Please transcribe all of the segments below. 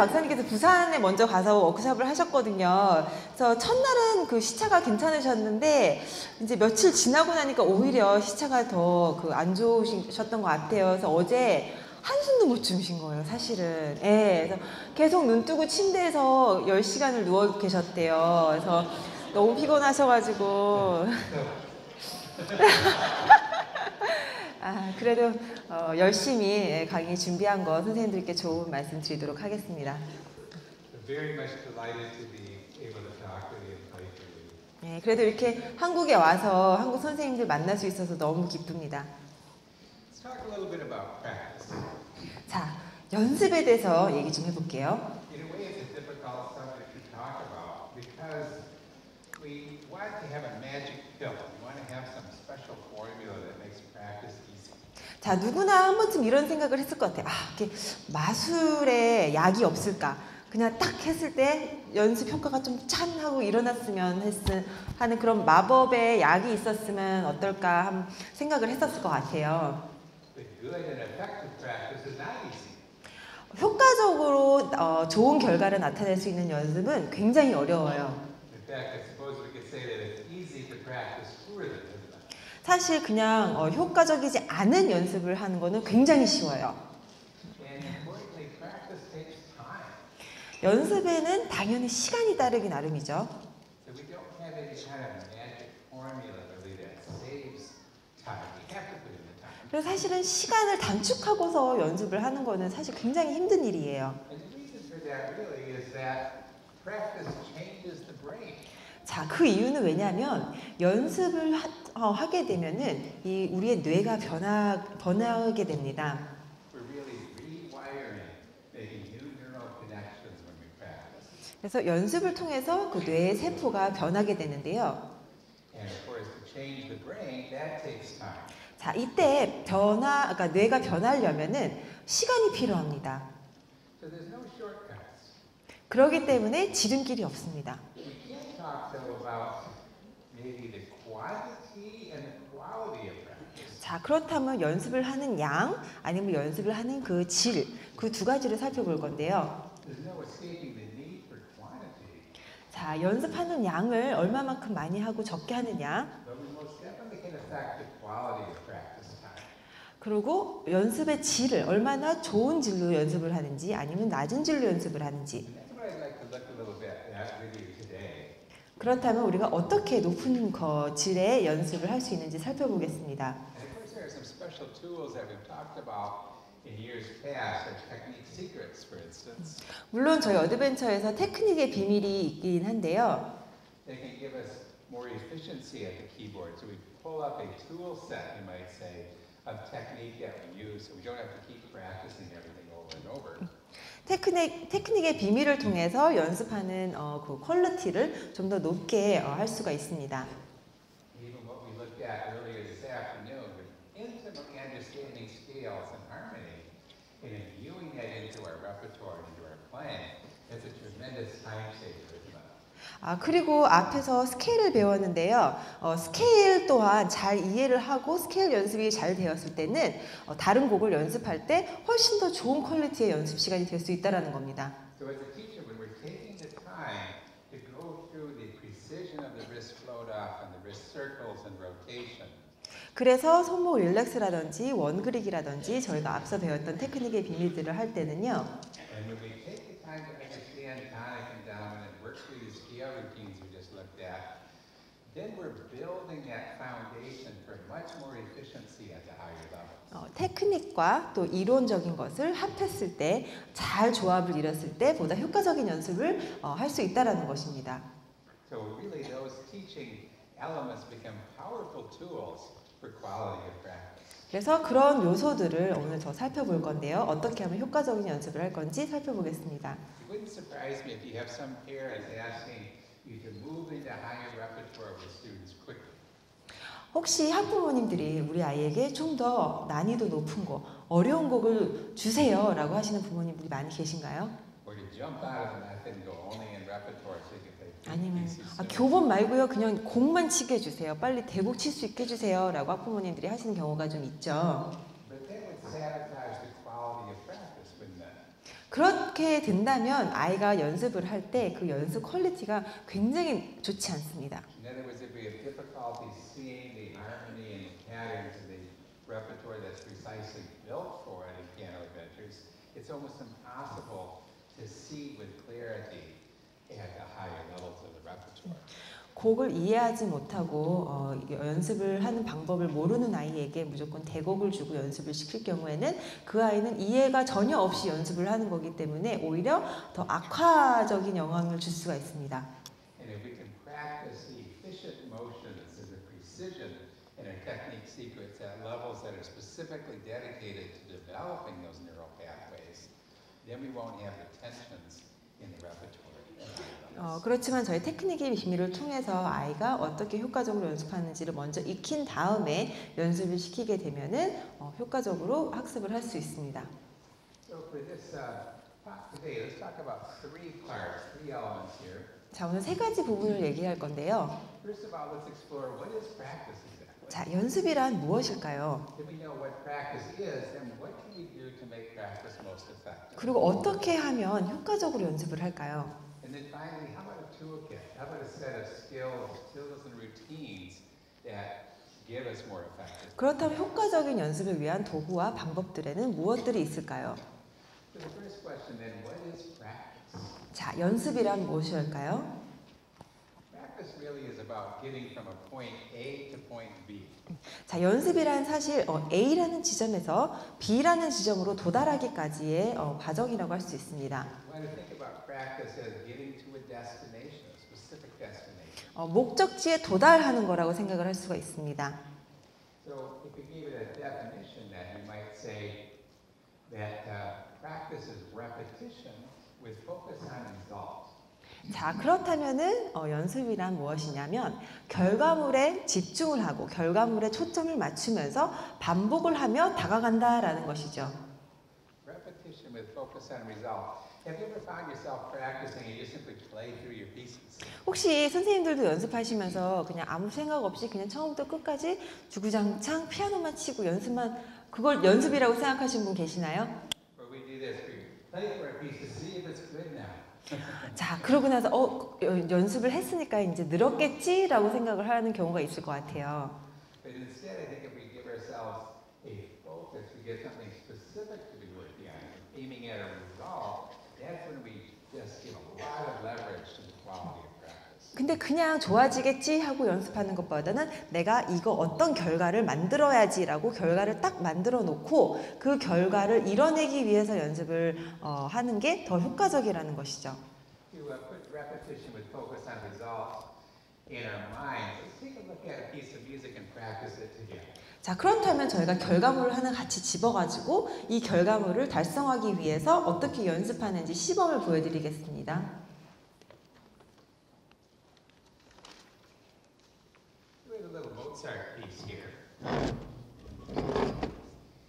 박사님께서 부산에 먼저 가서 워크숍을 하셨거든요. 그래서 첫날은 그 시차가 괜찮으셨는데 이제 며칠 지나고 나니까 오히려 시차가 더 그 안 좋으셨던 것 같아요. 그래서 어제 한숨도 못 주무신 거예요, 사실은. 예, 그래서 계속 눈 뜨고 침대에서 10시간을 누워 계셨대요. 그래서 너무 피곤하셔가지고. 그래도 열심히 강의 준비한 거 선생님들께 좋은 말씀 드리도록 하겠습니다. 네, 그래도 이렇게 한국에 와서 한국 선생님들 만날 수 있어서 너무 기쁩니다. 자, 연습에 대해서 얘기 좀 해볼게요. 자, 누구나 한 번쯤 이런 생각을 했을 것 같아요. 이렇게 마술에 약이 없을까? 그냥 딱 했을 때 연습 효과가 좀 짠 하고 일어났으면 하는 그런 마법의 약이 있었으면 어떨까 하는 생각을 했었을 것 같아요. 효과적으로 좋은 결과를 나타낼 수 있는 연습은 굉장히 어려워요. 사실 그냥 효과적이지 않은 연습을 하는 거는 굉장히 쉬워요. 연습에는 당연히 시간이 따르기 나름이죠. 그래서 사실은 시간을 단축하고서 연습을 하는 거는 사실 굉장히 힘든 일이에요. 자, 그 이유는 왜냐하면 연습을 하게 되면은 우리의 뇌가 변하게 됩니다. 그래서 연습을 통해서 그 뇌의 세포가 변하게 되는데요. 자, 이때 그러니까 뇌가 변하려면은 시간이 필요합니다. 그렇기 때문에 지름길이 없습니다. 자, 그렇다면 연습을 하는 양 아니면 연습을 하는 그 질, 그 두 가지를 살펴볼 건데요. 자, 연습하는 양을 얼마만큼 많이 하고 적게 하느냐. 그리고 연습의 질을 얼마나 좋은 질로 연습을 하는지 아니면 낮은 질로 연습을 하는지. 그렇다면 우리가 어떻게 높은 질의 연습을 할 수 있는지 살펴보겠습니다. 물론 저희 어드벤처에서 테크닉의 비밀이 있긴 한데요. 테크닉의 비밀을 통해서 연습하는 그 퀄리티를 좀 더 높게 할 수가 있습니다. 그리고 앞에서 스케일을 배웠는데요. 스케일 또한 잘 이해를 하고 스케일 연습이 잘 되었을 때는 다른 곡을 연습할 때 훨씬 더 좋은 퀄리티의 연습 시간이 될 수 있다는 겁니다. 그래서 손목 릴렉스라든지 원그릭이라든지 저희가 앞서 배웠던 테크닉의 비밀들을 할 때는요. 테크닉과 또 이론적인 것을 합했을 때 잘 조합을 이뤘을 때 보다 효과적인 연습을 할 수 있다는 것입니다. 그래서 그런 요소들을 오늘 더 살펴볼 건데요. 어떻게 하면 효과적인 연습을 할 건지 살펴보겠습니다. 혹시 학부모님들이 우리 아이에게 좀 더 난이도 높은 곡, 어려운 곡을 주세요 라고 하시는 부모님들이 많이 계신가요? 아니면 교본 말고요, 그냥 곡만 치게 해주세요. 빨리 대곡 칠 수 있게 해주세요 라고 학부모님들이 하시는 경우가 좀 있죠. 그렇게 된다면 아이가 연습을 할 때 그 연습 퀄리티가 굉장히 좋지 않습니다. In other words, if we have difficulty seeing the harmony and patterns in the repertoire that's precisely built for it in piano adventures, it's almost impossible to see with clarity at the higher levels of the repertoire. 곡을 이해하지 못하고 연습을 하는 방법을 모르는 아이에게 무조건 대곡을 주고 연습을 시킬 경우에는 그 아이는 이해가 전혀 없이 연습을 하는 거기 때문에 오히려 더 악화적인 영향을 줄 수가 있습니다. And if we can practice the efficient motions and the precision in our technique sequence at levels that are specifically dedicated to developing those neural pathways, then we won't have the tensions in the repertoire. 그렇지만 저희 테크닉의 비밀을 통해서 아이가 어떻게 효과적으로 연습하는지를 먼저 익힌 다음에 연습을 시키게 되면은 효과적으로 학습을 할 수 있습니다. So for this talk today, let's talk about three parts, three elements here. 자, 오늘 세 가지 부분을 얘기할 건데요. First of all, let's explore what is practice exactly. 자, 연습이란 무엇일까요? If we know what practice is, then what can we do to make practice most effective? 그리고 어떻게 하면 효과적으로 연습을 할까요? And then finally, how about a toolkit? How about a set of skills and routines that give us more effective? 그렇다면 효과적인 연습을 위한 도구와 방법들에는 무엇들이 있을까요? So the first question then, what is practice? 자, 연습이란 무엇일까요? Practice really is about getting from a point A to point B. 자, 연습이란 사실 A라는 지점에서 B라는 지점으로 도달하기까지의 과정이라고 할 수 있습니다. We want to think about practice as getting to a destination, a specific destination. 목적지에 도달하는 거라고 생각을 할 수가 있습니다. So if we gave it a definition, then you might say that practice is repetition with focus on results. 자, 그렇다면은 연습이란 무엇이냐면 결과물에 집중을 하고 결과물에 초점을 맞추면서 반복을 하며 다가간다라는 것이죠. Repetition with focus on result. Have you ever found yourself practicing and you simply play through your pieces? 혹시 선생님들도 연습하시면서 그냥 아무 생각 없이 그냥 처음부터 끝까지 주구장창 피아노만 치고 연습만 그걸 연습이라고 생각하시는 분 계시나요? Or we do this, we play for a piece to see if it's good now. 자, 그러고 나서 연습을 했으니까 이제 늘었겠지라고 생각을 하는 경우가 있을 것 같아요. But instead, I think if we give ourselves a focus, we get something specific to be working on, aiming at a result, that's when we just give a lot of leverage to the quality of practice. 근데 그냥 좋아지겠지 하고 연습하는 것보다는 내가 이거 어떤 결과를 만들어야지라고 결과를 딱 만들어 놓고 그 결과를 이뤄내기 위해서 연습을 하는 게 더 효과적이라는 것이죠. To put repetition with focus on results in our minds, let's take a look at a piece of music and practice it together. 자, 그렇다면 저희가 결과물을 하나 같이 집어가지고 이 결과물을 달성하기 위해서 어떻게 연습하는지 시범을 보여드리겠습니다. Mozart piece here.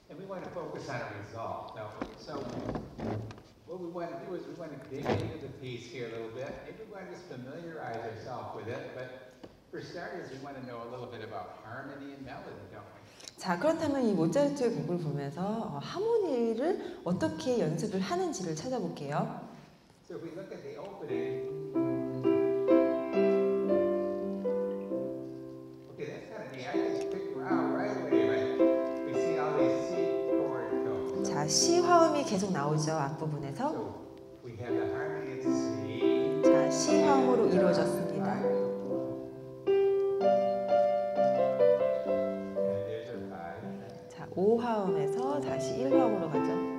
And we want to focus on a result. Now, so what we want to do is we want to dig into the piece here a little bit. Maybe we want to just familiarize ourselves with it, but for starters, we want to know a little bit about harmony and melody, don't we? 자, 그렇다면 이 모차르트의 곡을 보면서 하모니를 어떻게 연습을 하는지를 찾아볼게요. So if we look at the opening, 시 화음이 계속 나오죠, 앞부분에서. 자, 시 화음으로 이루어졌습니다. 자, 5 화음에서 다시 1 화음으로 가죠.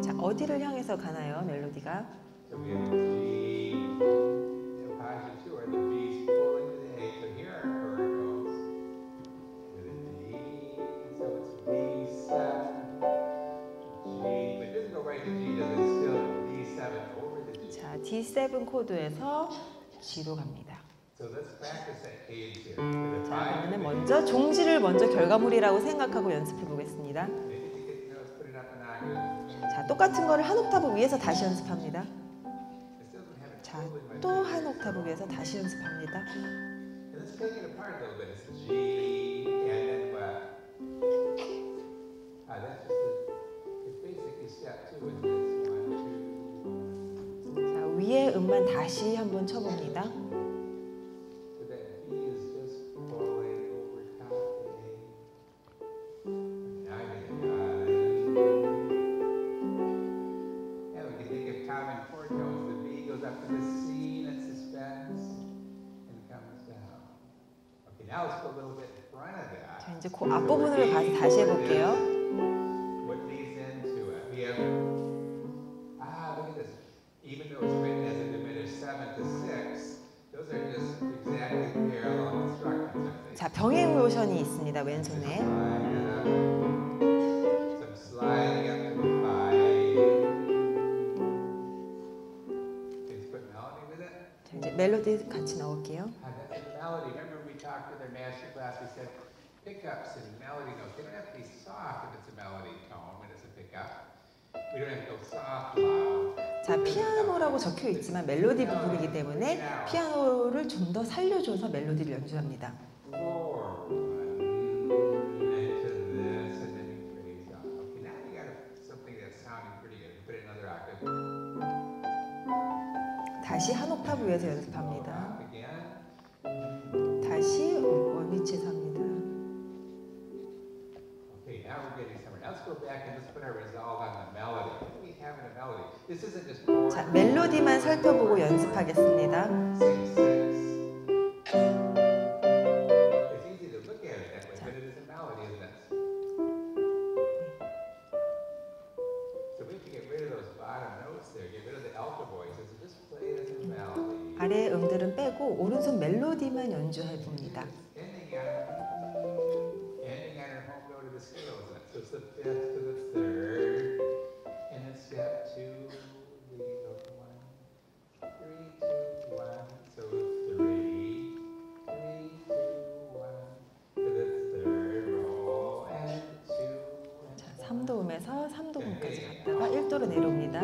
자, 어디를 향해서 가나요, 멜로디가? So we have the G, the positive two, or the B's pulling to the A. So here our chord goes with a D. So it's B7, G. But it doesn't go right to G, does it? It's still D7 over the G. 자, D7 코드에서 G로 갑니다. So let's practice that cadence here. With a 자, 그러면 5. 먼저 종지를 먼저 결과물이라고 생각하고 연습해 보겠습니다. Maybe to get to know, let's put it up an octave. 자, 똑같은 거를 한 옥타브 위에서 다시 연습합니다. It still doesn't have a 자, 자, 또 한 옥타브 위에서 다시 연습합니다. And let's take it apart a little bit. It's G and then what? That's just it's basically step 2 in this 1, 2. 자, 위에 음만 다시 한번 쳐봅니다. So that B is just falling over top A. Now you got it. And we can think of common chord tones. The B goes up to the C and it suspends and comes down. Okay, now let's go a little bit in front of that. 자, 이제 그 앞부분을 봐서 다시 해볼게요. What leads into it? We have, look at this. Even though it's written as a diminished 7 to 6, those are just exactly parallel instructions, I think. 자, 병행 모션이 있습니다. 왼손에. Some sliding up to a 5. Let's put melody with it. 자, 이제 멜로디 같이 넣을게요. That's a melody. Remember we talked in our master class, we said pickups and melody notes. They don't have to be soft if it's a melody tone when it's a pickup. We don't have to go soft, loud. 자, 피아노라고 적혀 있지만 멜로디 부분이기 때문에 피아노를 좀 더 살려줘서 멜로디를 연주합니다. 4, 1, into this, and then you raise up. Okay, now you got something that's sounding pretty good. Put it another octave. 다시 한 옥타브 위에서 연습합니다. Up again. 다시 원위치에서 합니다. Okay, now we're getting somewhere. Now let's go back and let's put our resolve on the melody. What do we have in a melody? This isn't just chord. 자, 멜로디만 살펴보고 연습하겠습니다. 6, 6. It's easy to look at it that way, but it is a melody, isn't it? So we have to get rid of those bottom notes there, get rid of the alto voices, and just play it as a melody. 아래 음들은 빼고 오른손 멜로디만 연주해 봅니다. Ending on our home note of the scale, isn't it? So it's the 5th to the 3rd, and then step 2, lead over 1, 3, 2, 1, so 3, 3, 2, 1, to the 3rd roll, and 2, 자, 3도 음에서 3도 음까지 갔다가 1도로 내려옵니다.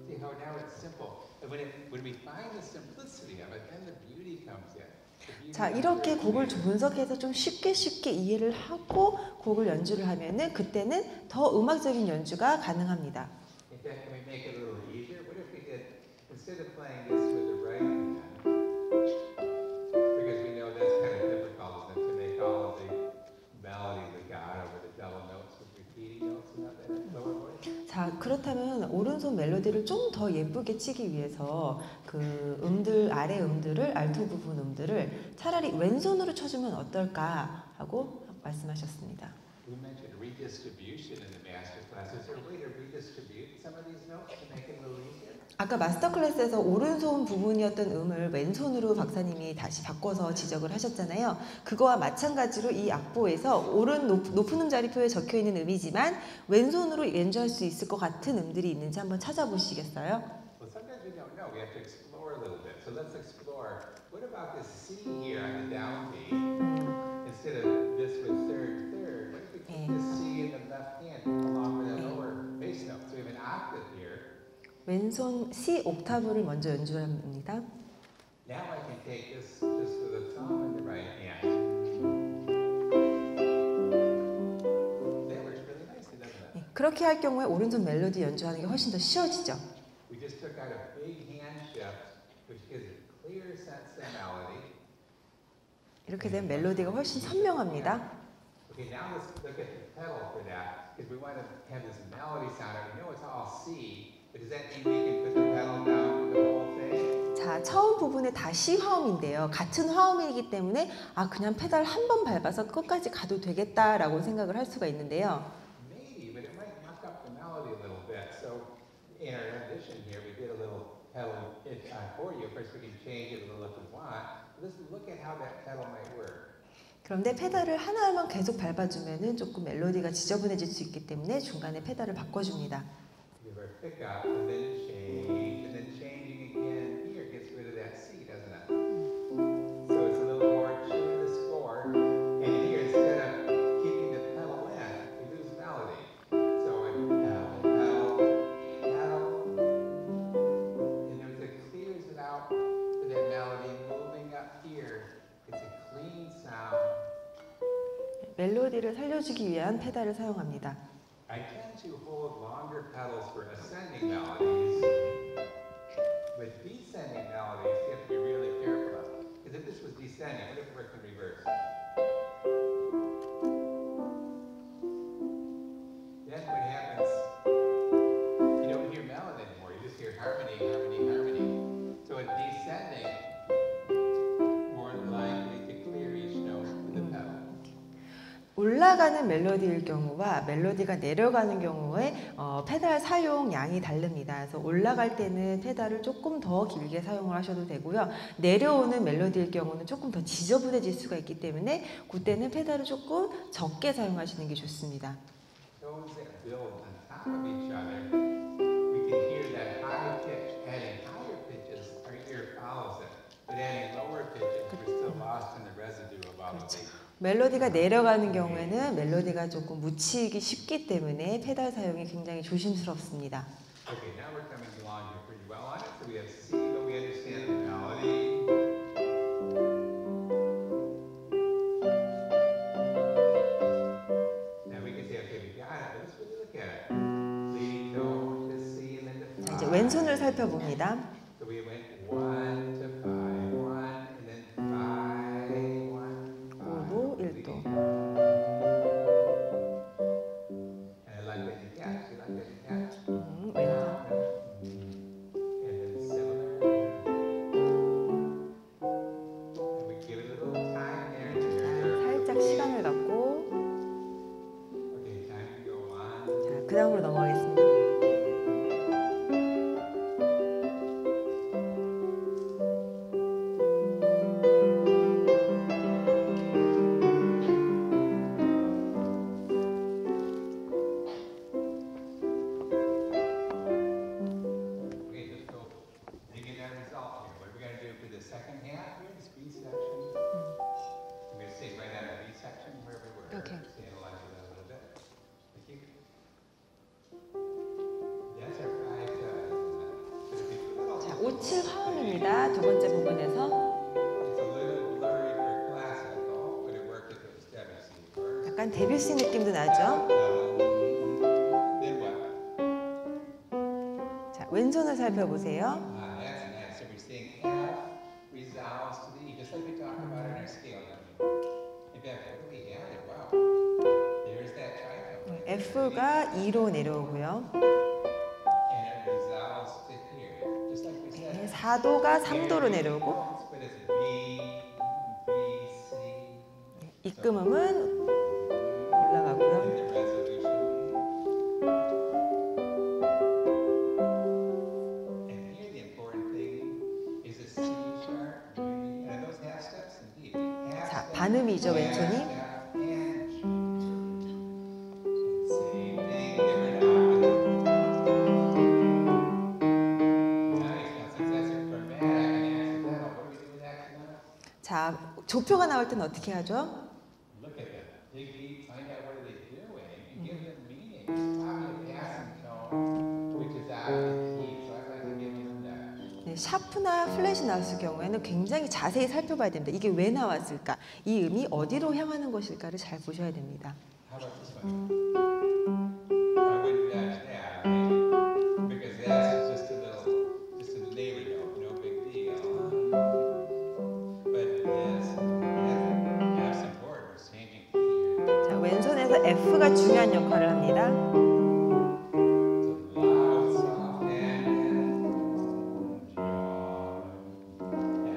See how now it's simple. And when we find the simplicity of it, then the beauty comes in. The beauty 자, of it. 이렇게 곡을 분석해서 좀 쉽게 이해를 하고 곡을 연주를 하면은 그때는 더 음악적인 연주가 가능합니다. In fact, can we make it a little easier? What if we did, instead of playing this with the right hand, because we know that's kind of difficult, isn't it, to make all of the melodies we got over the double notes with repeating notes and that lower voice? 자, 그렇다면 오른손 멜로디를 좀 더 예쁘게 치기 위해서 그 음들, 아래 음들을, 알토 부분 음들을 차라리 왼손으로 쳐주면 어떨까 하고 말씀하셨습니다. We mentioned redistribution in the master class. Is there a way to redistribute some of these notes to make it a little easier? 아까 마스터 클래스에서 오른손 부분이었던 음을 왼손으로 박사님이 다시 바꿔서 지적을 하셨잖아요. 그거와 마찬가지로 이 악보에서 높은 음 자리표에 적혀 있는 음이지만 왼손으로 연주할 수 있을 것 같은 음들이 있는지 한번 찾아보시겠어요? Well, sometimes we don't know. We have to explore a little bit. So let's explore. What about this C here on the downbeat? Instead of this with third, what if we keep this C in the left hand along with the lower bass note? So we have an octave here. 왼손 C 옥타브를 먼저 연주합니다. Now I can take this just with a thumb in the right hand. That works really nicely, doesn't it? 그렇게 할 경우에 오른손 멜로디 연주하는 게 훨씬 더 쉬워지죠. We just took out a big hand shift, which gives a clear sense of melody. 이렇게 되면 멜로디가 훨씬 선명합니다. Okay, now let's look at the pedal for that, because we want to have this melody sound. I know it's all C, but does that mean we can put the pedal down for the whole thing? 자, 처음 부분에 다시 화음인데요. 같은 화음이기 때문에 그냥 페달 한 번 밟아서 끝까지 가도 되겠다라고 생각을 할 수가 있는데요. Maybe, but it might muck up the melody a little bit. So in our rendition here, we did a little pedal for you. Of course, we can change it a little if we want. But let's look at how that pedal might work. 그런데 페달을 하나만 계속 밟아주면은 조금 멜로디가 지저분해질 수 있기 때문에 중간에 페달을 바꿔줍니다. Give our pickup and then change, and then changing again here gets rid of that C, doesn't it? So it's a little more true to the score. And here, instead of keeping the pedal in, we lose melody. So in pedal, pedal, pedal, 멜로디를 살려주기 위한 페달을 사용합니다. I tend to hold longer pedals for ascending melodies. With descending melodies, you have to be really careful. Because if this was descending, what if it worked in reverse? Then what happens, you don't hear melody anymore, you just hear harmony, harmony, harmony. So in descending, more likely to clear each note with the pedal. 올라가는 멜로디일 경우와 멜로디가 내려가는 경우에 페달 사용 양이 다릅니다. 그래서 올라갈 때는 페달을 조금 더 길게 사용을 하셔도 되고요. 내려오는 멜로디일 경우는 조금 더 지저분해질 수가 있기 때문에 그때는 페달을 조금 적게 사용하시는 게 좋습니다. Those that build on top of each other, we can hear that high pitch. Adding higher pitches, our ear follows it. But adding lower pitches, we're still lost in the residue of all of these. 멜로디가 내려가는 경우에는 멜로디가 조금 묻히기 쉽기 때문에 페달 사용이 굉장히 조심스럽습니다. Okay, now we're coming along here pretty well on it. So we have C, but we understand the melody. Now we can say, okay, we got it. But let's really look at it. Leading note to C and then to 자, 이제 5. 왼손을 살펴봅니다. So we went 1 to 5, 1, and then 5, 1, 5. 5도 1도. And I like that you catch. You like that you catch. 왼손. And then similar. And we give it a little time there. 살짝 시간을 갖고 Okay, time to go on. 자, 그 다음으로 넘어가겠습니다. Okay, let's go dig in that result here. What are we going to do for the second half here, this B section? I'm going to say right out of B section where we were. Okay. Just analyze it a little bit. Thank you. That's our right. 자, 5, 7 화음입니다. 두 번째 부분에서 It's a little blurry for classical, but it worked if it was Debussy first. 약간 데뷔시 느낌도 나죠? Then what? 자, 왼손을 살펴보세요. That's nice. So we're saying F resolves to the E, just like we talked about in our scale. In fact, what do we add? Wow. There's that tritone. F가 2로 내려오고요. And it resolves to here, just like we said. 네, 4도가 3도로 내려오고 But it's B, B, C. 입금음은 올라가고요. And the resolution. And here the important thing is a C sharp. And are those half steps? Indeed. Half 자, step, 반음이죠, half 왼손이. step, and G. Same thing, different octave. Nice. Now since that's a chromatic and accidental, what do we do with accidental? 자, 조표가 나올 때는 어떻게 하죠? Look at them. Dig deep, find out what are they doing, and give them meaning. Copy a passing tone, which is out of the key. So I like to give them that. 네, 샤프나 플랫이 나왔을 경우에는 굉장히 자세히 살펴봐야 됩니다. 이게 왜 나왔을까? 이 음이 어디로 향하는 것일까를 잘 보셔야 됩니다. How about this one? I wouldn't touch that, right? Because that's just a neighbor note, no big deal. But this, that's important. We're changing key here. 자, 왼손에서 F가 중요한 역할을 합니다. It's a loud, soft, and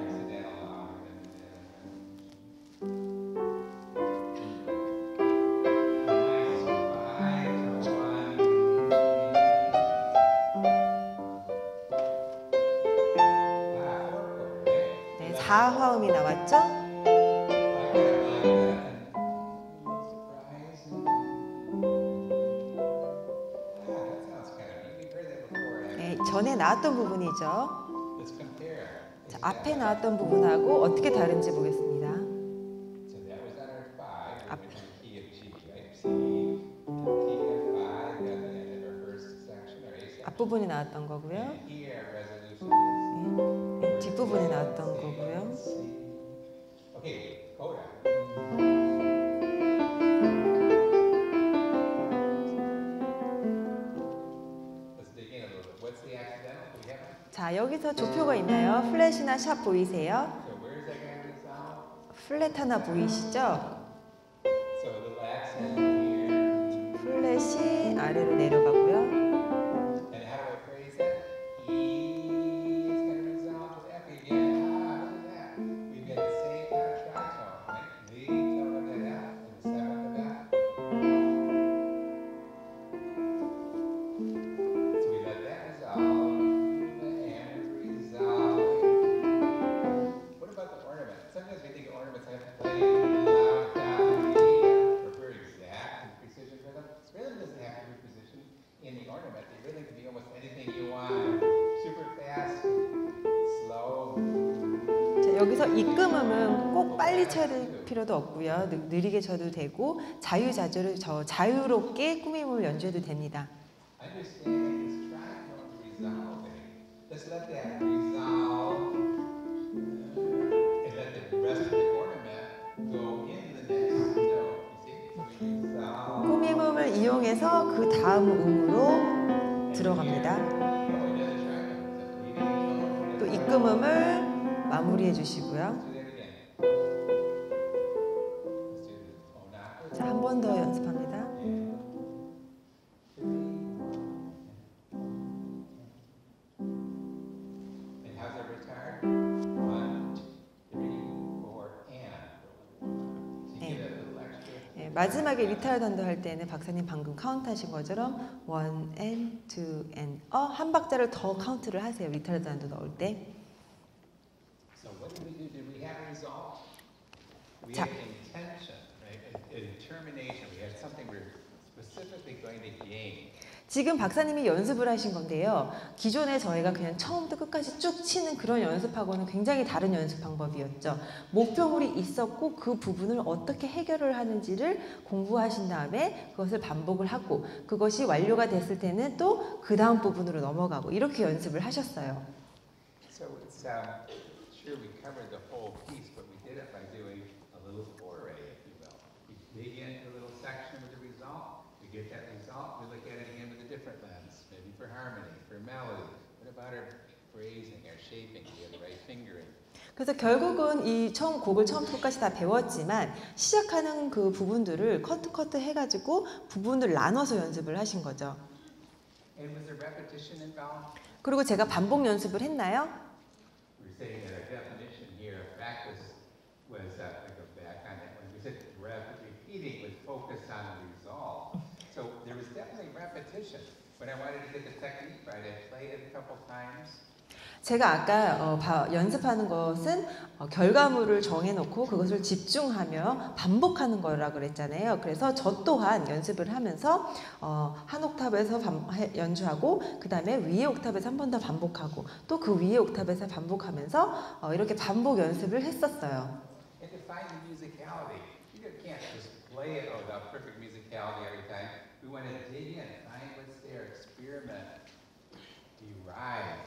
accidental louder 네, 4화음이 나왔죠? 네, 전에 나왔던 부분이죠. Let's compare. 자, 앞에 나왔던 부분하고 어떻게 다른지 보겠습니다. So that was on our 5, Up. which is the key of G, right? C, key of 5, got the end of our first section, our A section. 앞부분이 나왔던 거고요. And here our resolution 네, 뒷부분에 나왔던 거고요. is C. Okay, coda. 자, 여기서 조표가 있나요? 플랫이나 샵 보이세요? So where is that going to resolve? 플랫 하나 보이시죠? So a little accent here. 플랫이 아래로 내려가고요. And how do I phrase that? E is going to resolve with F again. Ah, look at that. We've got the same kind of tritone, right? The tone of that F and the seventh of F. So we let that resolve and resolve. What about the ornament? Sometimes we think ornaments have to play loud, down, or very exact and precision for them. Rhythm doesn't have to be precision in the ornament. The rhythm can be almost anything you want. Super fast, slow. 자, 여기서 입금음은 꼭 빨리 쳐야 될 필요도 없고요. 느리게 쳐도 되고 자유롭게 꾸밈을 연주해도 됩니다. Understand this tritone resolving. Let's let that resolve and let the rest of the ornament go into the next note. You see? So we resolve. 꾸밈음을 이용해서 그 다음 음으로 들어갑니다. Oh, another tritone. 또 입금음을 마무리해 주시고요. Let's do that again. Let's do the tone octave. 자, 한 번 더 연습합니다. And how's that retired? 1, 2, 3, 4, and. So you get a little extra. 예, 마지막에 리타르단도 할 때는 박사님 방금 카운트하신 것처럼 1 and 2 and 한 박자를 더 카운트를 하세요. 리타르단도 넣을 때. So what did we do? Did we have a resolve? We 자. had intention, right? A determination. We had something we're specifically going to gain. 지금 박사님이 연습을 하신 건데요. 기존에 저희가 그냥 처음부터 끝까지 쭉 치는 그런 연습하고는 굉장히 다른 연습 방법이었죠. 목표물이 있었고 그 부분을 어떻게 해결을 하는지를 공부하신 다음에 그것을 반복을 하고 그것이 완료가 됐을 때는 또 그 다음 부분으로 넘어가고 이렇게 연습을 하셨어요. So it's sure we covered the whole piece, but we did it by doing a little foray, if you will. We dig into a little section with the result. We get that result. We look at it again with a different lens, maybe for harmony, for melody. What about our phrasing, our shaping? Do we have the right fingering? 그래서 결국은 이 곡을 처음부터 끝까지 다 배웠지만 시작하는 그 부분들을 커트 해가지고 부분을 나눠서 연습을 하신 거죠. And was there repetition involved? 그리고 제가 반복 연습을 했나요? We're saying that our definition here of practice was, I go back on that one, we said repeating with focus on the resolve. So there was definitely repetition. When I wanted to get the technique right, I played it a couple times. 제가 아까 연습하는 것은 결과물을 정해놓고 그것을 집중하며 반복하는 거라고 그랬잖아요. 그래서 저 또한 연습을 하면서 한 옥탑에서 연주하고 그 다음에 위에 옥탑에서 한 번 더 반복하고 또 그 위에 옥탑에서 반복하면서 이렇게 반복 연습을 했었어요. And to find the musicality. You can't just play it without perfect musicality every time. We want to dig in, find what's there, experiment, derive,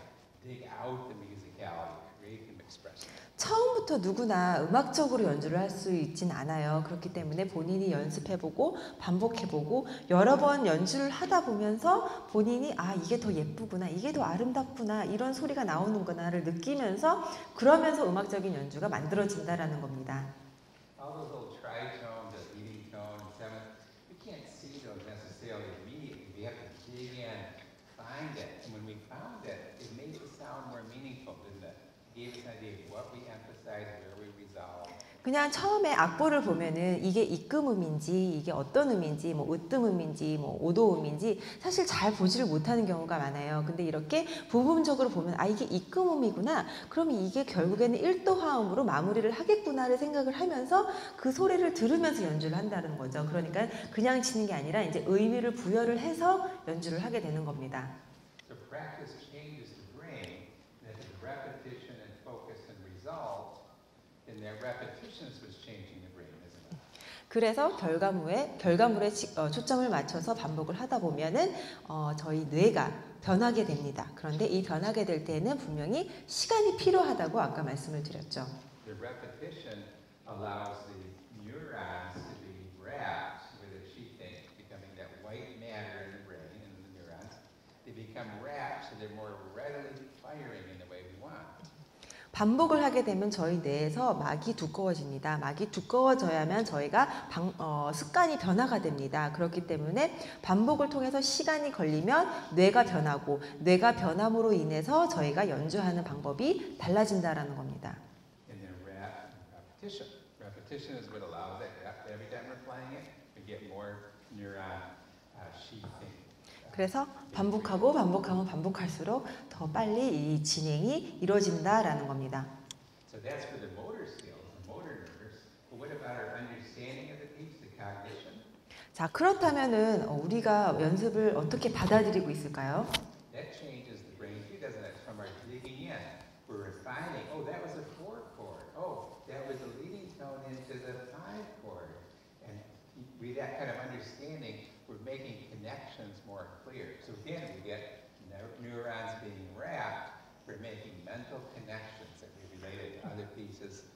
dig out the musicality, create and express it. 처음부터 누구나 음악적으로 연주를 할 수 있진 않아요. 그렇기 때문에 본인이 연습해보고 반복해보고 여러 번 연주를 하다 보면서 본인이 이게 더 예쁘구나, 이게 더 아름답구나, 이런 소리가 나오는구나를 느끼면서 그러면서 음악적인 연주가 만들어진다라는 겁니다. All those little tritones, the leading tone, and seventh, we can't see those necessarily immediately. We have to dig in, find it. And when we found it, it made the sound more meaningful, didn't it? It gave us an idea of what we emphasize, where we resolve. 그냥 처음에 악보를 보면은 이게 입금음인지 이게 어떤 음인지 뭐 으뜸음인지 뭐 오도음인지 사실 잘 보지를 못하는 경우가 많아요. 근데 이렇게 부분적으로 보면 이게 입금음이구나. 그러면 이게 결국에는 1도 화음으로 마무리를 하겠구나를 생각을 하면서 그 소리를 들으면서 연주를 한다는 거죠. 그러니까 그냥 치는 게 아니라 이제 의미를 부여를 해서 연주를 하게 되는 겁니다. So practice changes the brain, that the repetition and focus and resolve, and that repetitions was changing the brain, isn't it? 그래서 결과물에 초점을 맞춰서 반복을 하다 보면은 저희 뇌가 변하게 됩니다. 그런데 이 변하게 될 때는 분명히 시간이 필요하다고 아까 말씀을 드렸죠. The repetition allows the neurons to be wrapped with a sheet thing, becoming that white matter in the brain and the neurons. They become wrapped so they're more readily firing in the way we want. 반복을 하게 되면 저희 뇌에서 막이 두꺼워집니다. 막이 두꺼워져야만 저희가 습관이 변화가 됩니다. 그렇기 때문에 반복을 통해서 시간이 걸리면 뇌가 변하고 뇌가 변함으로 인해서 저희가 연주하는 방법이 달라진다라는 겁니다. And then repetition. Repetition is what allows that. Every time we're playing it, we get more neuron sheathing. 그래서 반복하고 반복하면 반복할수록 더 빨리 이 진행이 이루어진다라는 겁니다. So that's for the motor skills, the motor nerves. But what about our understanding of the piece, the cognition? 자, 그렇다면은 우리가 연습을 어떻게 받아들이고 있을까요? That changes the brain too, doesn't it? From our digging in, we're refining. Oh, that was a 4 chord. Oh, that was a leading tone into the 5 chord. And with that kind of understanding, we're making connections more clear. So again, we get neurons being wrapped. We're making mental connections that we related to other pieces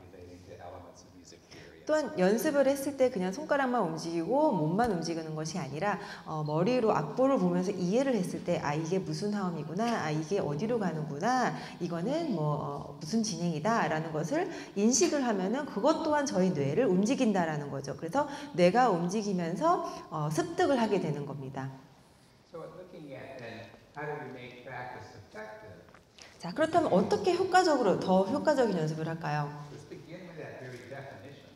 relating to elements of music theory. 또한 연습을 했을 때 그냥 손가락만 움직이고 몸만 움직이는 것이 아니라 머리로 악보를 보면서 이해를 했을 때 아 이게 무슨 화음이구나, 아 이게 어디로 가는구나, 이거는 무슨 진행이다 라는 것을 인식을 하면은 그것 또한 저희 뇌를 움직인다라는 거죠. 그래서 뇌가 움직이면서 습득을 하게 되는 겁니다. So looking at then how do we make practice effective? 자, 그렇다면 어떻게 더 효과적인 연습을 할까요? Let's begin with that very definition.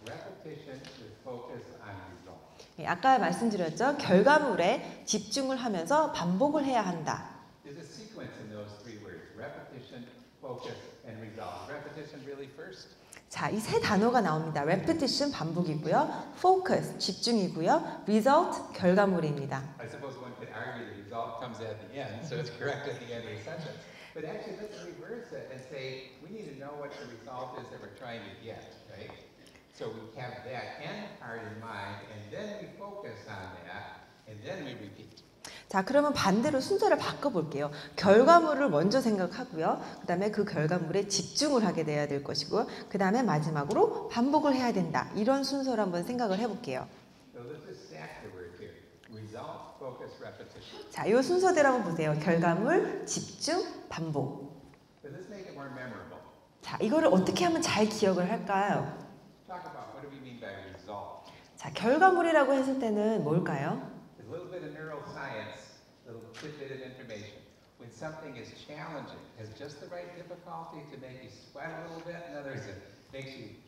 Repetition with focus on result. 아까 말씀드렸죠. 결과물에 집중을 하면서 반복을 해야 한다. There's a sequence in those three words: repetition, focus, and result. Repetition really first. 자, 이 세 단어가 나옵니다. repetition 반복이고요. focus 집중이고요. result 결과물입니다. I suppose one could argue the result comes at the end, so it's correct at the end of the sentence. But actually, let's reverse it and say we need to know what the result is that we're trying to get, right? So we have that end part in mind, and then we focus on that, and then we repeat. 자, 그러면 반대로 순서를 바꿔볼게요. 결과물을 먼저 생각하고요. 그 다음에 그 결과물에 집중을 하게 돼야 될 것이고, 그 다음에 마지막으로 반복을 해야 된다. 이런 순서로 한번 생각을 해볼게요. So let's just stack the words here: result, focus, repetition. 자, 이 순서대로 한번 보세요. 결과물, 집중, 반복. But let's make it more memorable. 자, 이거를 어떻게 하면 잘 기억을 할까요? Talk about what do we mean by result? 자, 결과물이라고 했을 때는 뭘까요? A little bit of neuroscience, a little tidbit of information. When something is challenging, has just the right difficulty to make you sweat a little bit. In other words, it makes you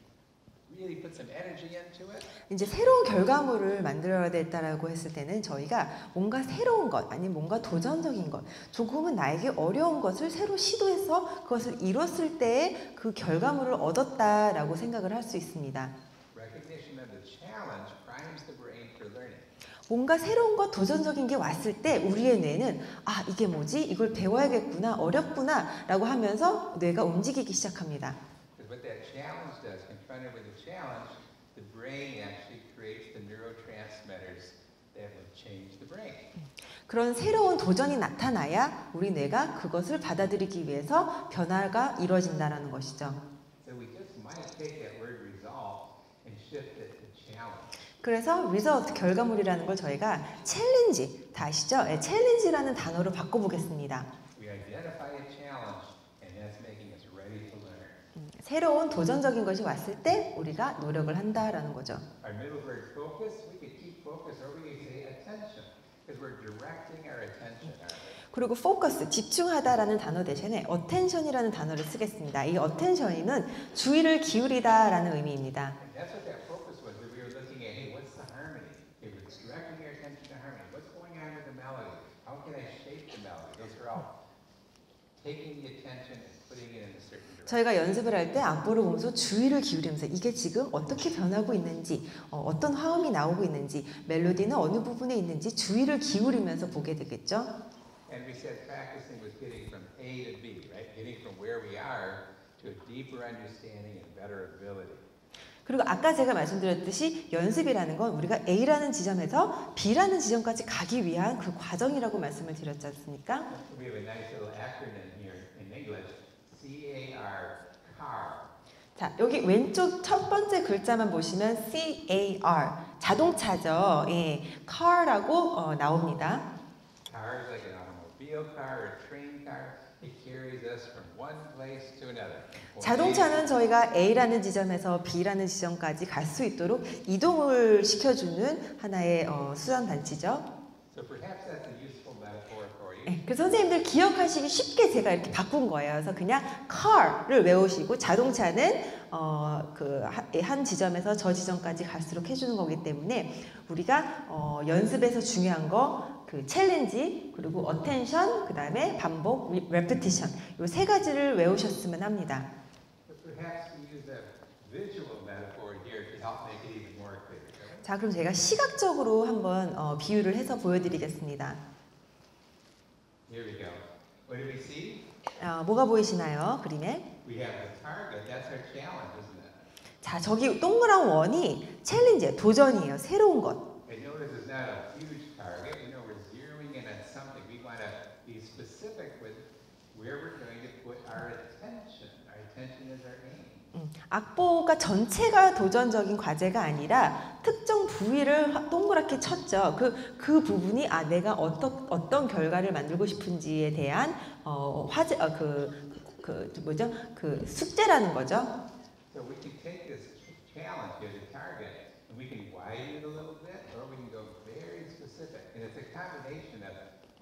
really put some energy into it. 이제 새로운 결과물을 만들어야 된다라고 했을 때는 저희가 뭔가 새로운 것, 아니면 뭔가 도전적인 것, 조금은 나에게 어려운 것을 새로 시도해서 그것을 이뤘을 때의 그 결과물을 얻었다라고 생각을 할 수 있습니다. Recognition of the challenge primes the brain for learning. 뭔가 새로운 것, 도전적인 게 왔을 때 우리의 뇌는 아, 이게 뭐지? 이걸 배워야겠구나, 어렵구나 라고 하면서 뇌가 움직이기 시작합니다. Because what that challenge does, confronted with the challenge, the brain actually creates the neurotransmitters that will change the brain. 그런 새로운 도전이 나타나야 우리 뇌가 그것을 받아들이기 위해서 변화가 이루어진다는 것이죠. So we just might take that word result and shift it to challenge. 그래서 result, 결과물이라는 걸 저희가 챌린지, 다 아시죠? 네, 챌린지라는 단어로 바꿔보겠습니다. We identify a challenge, and that's making us ready to learn. 새로운 도전적인 것이 왔을 때 우리가 노력을 한다라는 거죠. Our middle word focus, we could keep focus, or we could say attention, because we're directing our attention, aren't we? 그리고 focus, 집중하다라는 단어 대신에 attention이라는 단어를 쓰겠습니다. 이 attention은 주의를 기울이다라는 의미입니다. And that's what that focus was, that we were looking at, hey, what's the harmony? Okay, we're directing our attention to harmony. What's going on with the melody? How can I shape the melody? Those are all taking the attention and putting it in a certain direction. 저희가 연습을 할 때 악보를 보면서 주의를 기울이면서 이게 지금 어떻게 변하고 있는지, 어떤 화음이 나오고 있는지, 멜로디는 어느 부분에 있는지 주의를 기울이면서 보게 되겠죠. And we said practicing was getting from A to B, right? Getting from where we are to a deeper understanding and better ability. 그리고 아까 제가 말씀드렸듯이 연습이라는 건 우리가 A라는 지점에서 B라는 지점까지 가기 위한 그 과정이라고 말씀을 드렸지 않습니까? We have a nice little acronym here in English, CAR, CAR. 자, 여기 왼쪽 첫 번째 글자만 보시면 CAR, 자동차죠. 예, car라고 나옵니다. car is like an automobile car or a train car. It carries us from one place to another. 자동차는 저희가 A라는 지점에서 B라는 지점까지 갈 수 있도록 이동을 시켜주는 하나의 수단 단지죠. So perhaps that's a useful metaphor for you. 네, 그래서 선생님들 기억하시기 쉽게 제가 이렇게 바꾼 거예요. 그래서 그냥 car를 외우시고 자동차는 한 지점에서 저 지점까지 갈수록 해주는 거기 때문에 우리가 연습에서 중요한 거 그 챌린지 그리고 어텐션 그 다음에 반복 repetition 이 세 가지를 외우셨으면 합니다. But perhaps we use a visual metaphor here to help make it even more clear. 자, 그럼 제가 시각적으로 한번 비유를 해서 보여드리겠습니다. Here we go. What do we see? 뭐가 보이시나요? 그림에? We have the target. That's our challenge, isn't it? 자, 저기 동그란 원이 챌린지예요. 도전이에요. 새로운 것. And notice it's not a huge target. You know, we're zeroing in on something. We want to be specific with where we're going to put our attention. Our attention is our aim. 악보가 전체가 도전적인 과제가 아니라 특정 부위를 동그랗게 쳤죠. 그 부분이 내가 어떤 결과를 만들고 싶은지에 대한 숙제라는 거죠. So we can take this challenge here, the target, and we can widen it a little bit, or we can go very specific. And it's a combination of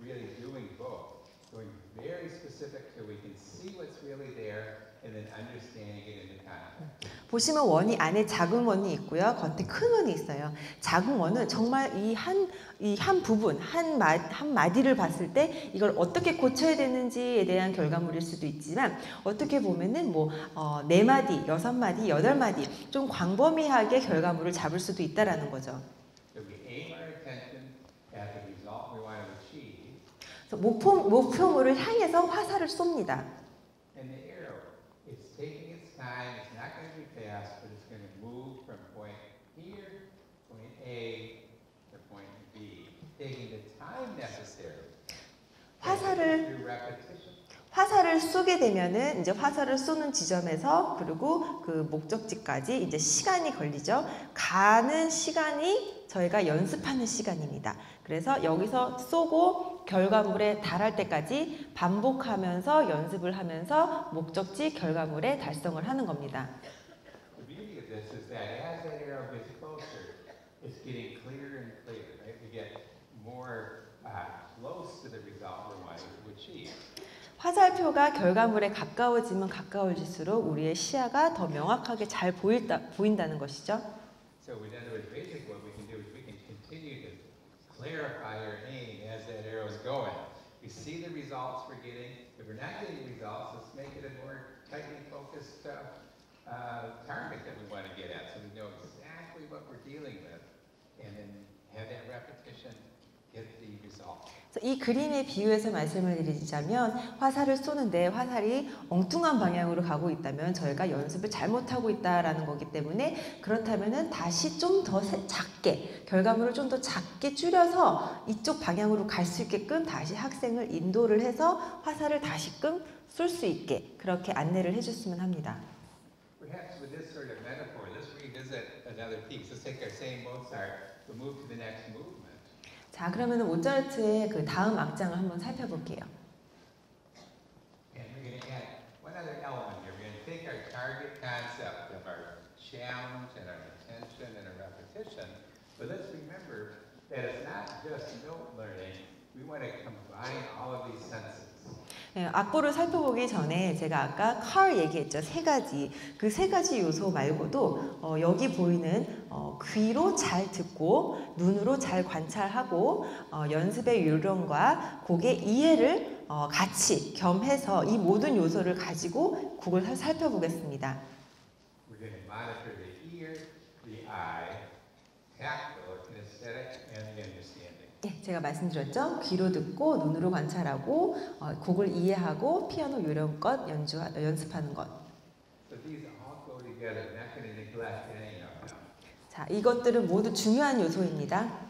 really doing both, going very specific so we can see what's really there, and then understanding it in the context. 보시면 원이 안에 작은 원이 있고요. 겉에 큰 원이 있어요. 작은 원은 정말 이 한 부분, 한 마디를 봤을 때 이걸 어떻게 고쳐야 되는지에 대한 결과물일 수도 있지만 어떻게 보면은 뭐 4마디, 6마디, 8마디 좀 광범위하게 결과물을 잡을 수도 있다라는 거죠. So we aim our attention at the result we want to achieve, 그래서 목표물을 향해서 화살을 쏩니다. and the arrow, it's taking its time, it's not going to be fast, but it's going to move from point here, point A, to point B, taking the time necessary. Through repetition. 화살을 쏘게 되면은 이제 화살을 쏘는 지점에서 그리고 그 목적지까지 이제 시간이 걸리죠. 가는 시간이 저희가 연습하는 시간입니다. 그래서 여기서 쏘고 결과물에 달할 때까지 반복하면서 연습을 하면서 목적지 결과물에 달성을 하는 겁니다. The beauty of this is that as that arrow gets closer, it's getting clearer and clearer, right? We get more close to the result we're wanting to achieve. 화살표가 결과물에 가까워지면 가까워질수록 우리의 시야가 더 명확하게 잘 보인다는 것이죠. So in other words, basically what we can do is we can continue to clarify our aim as that arrow is going. We see the results we're getting. If we're not getting results, let's make it a more tightly focused target that we want to get at, so we know exactly what we're dealing with, and then have that repetition get the result. 이 그림의 비유해서 말씀을 드리자면 화살을 쏘는데 화살이 엉뚱한 방향으로 가고 있다면 저희가 연습을 잘못하고 있다라는 거기 때문에 그렇다면은 다시 좀 더 작게 결과물을 좀 더 작게 줄여서 이쪽 방향으로 갈 수 있게끔 다시 학생을 인도를 해서 화살을 다시금 쏠 수 있게 그렇게 안내를 해줬으면 합니다. Perhaps with this sort of metaphor, let's revisit another piece. Let's take our same Mozart, we'll move to the next movement. 자, 그러면 모차르트의 그 다음 악장을 한번 살펴볼게요. And we're going to add one other element here. We're going to take our target concept of our challenge and our attention and our repetition, but let's remember that it's not just note learning. We want to combine all of these senses. 악보를 살펴보기 전에 제가 아까 car 얘기했죠. 3가지. 그 3가지 요소 말고도 여기 보이는 귀로 잘 듣고 눈으로 잘 관찰하고 연습의 요령과 곡의 이해를 같이 겸해서 이 모든 요소를 가지고 곡을 살펴보겠습니다. We're going to monitor the ear, the eye, tactile, kinesthetic, and the understanding. 예, 제가 말씀드렸죠. 귀로 듣고 눈으로 관찰하고 곡을 이해하고 피아노 요령껏 연습하는 것. So these all go together. We're not going to neglect any of them. 자, 이것들은 모두 중요한 요소입니다.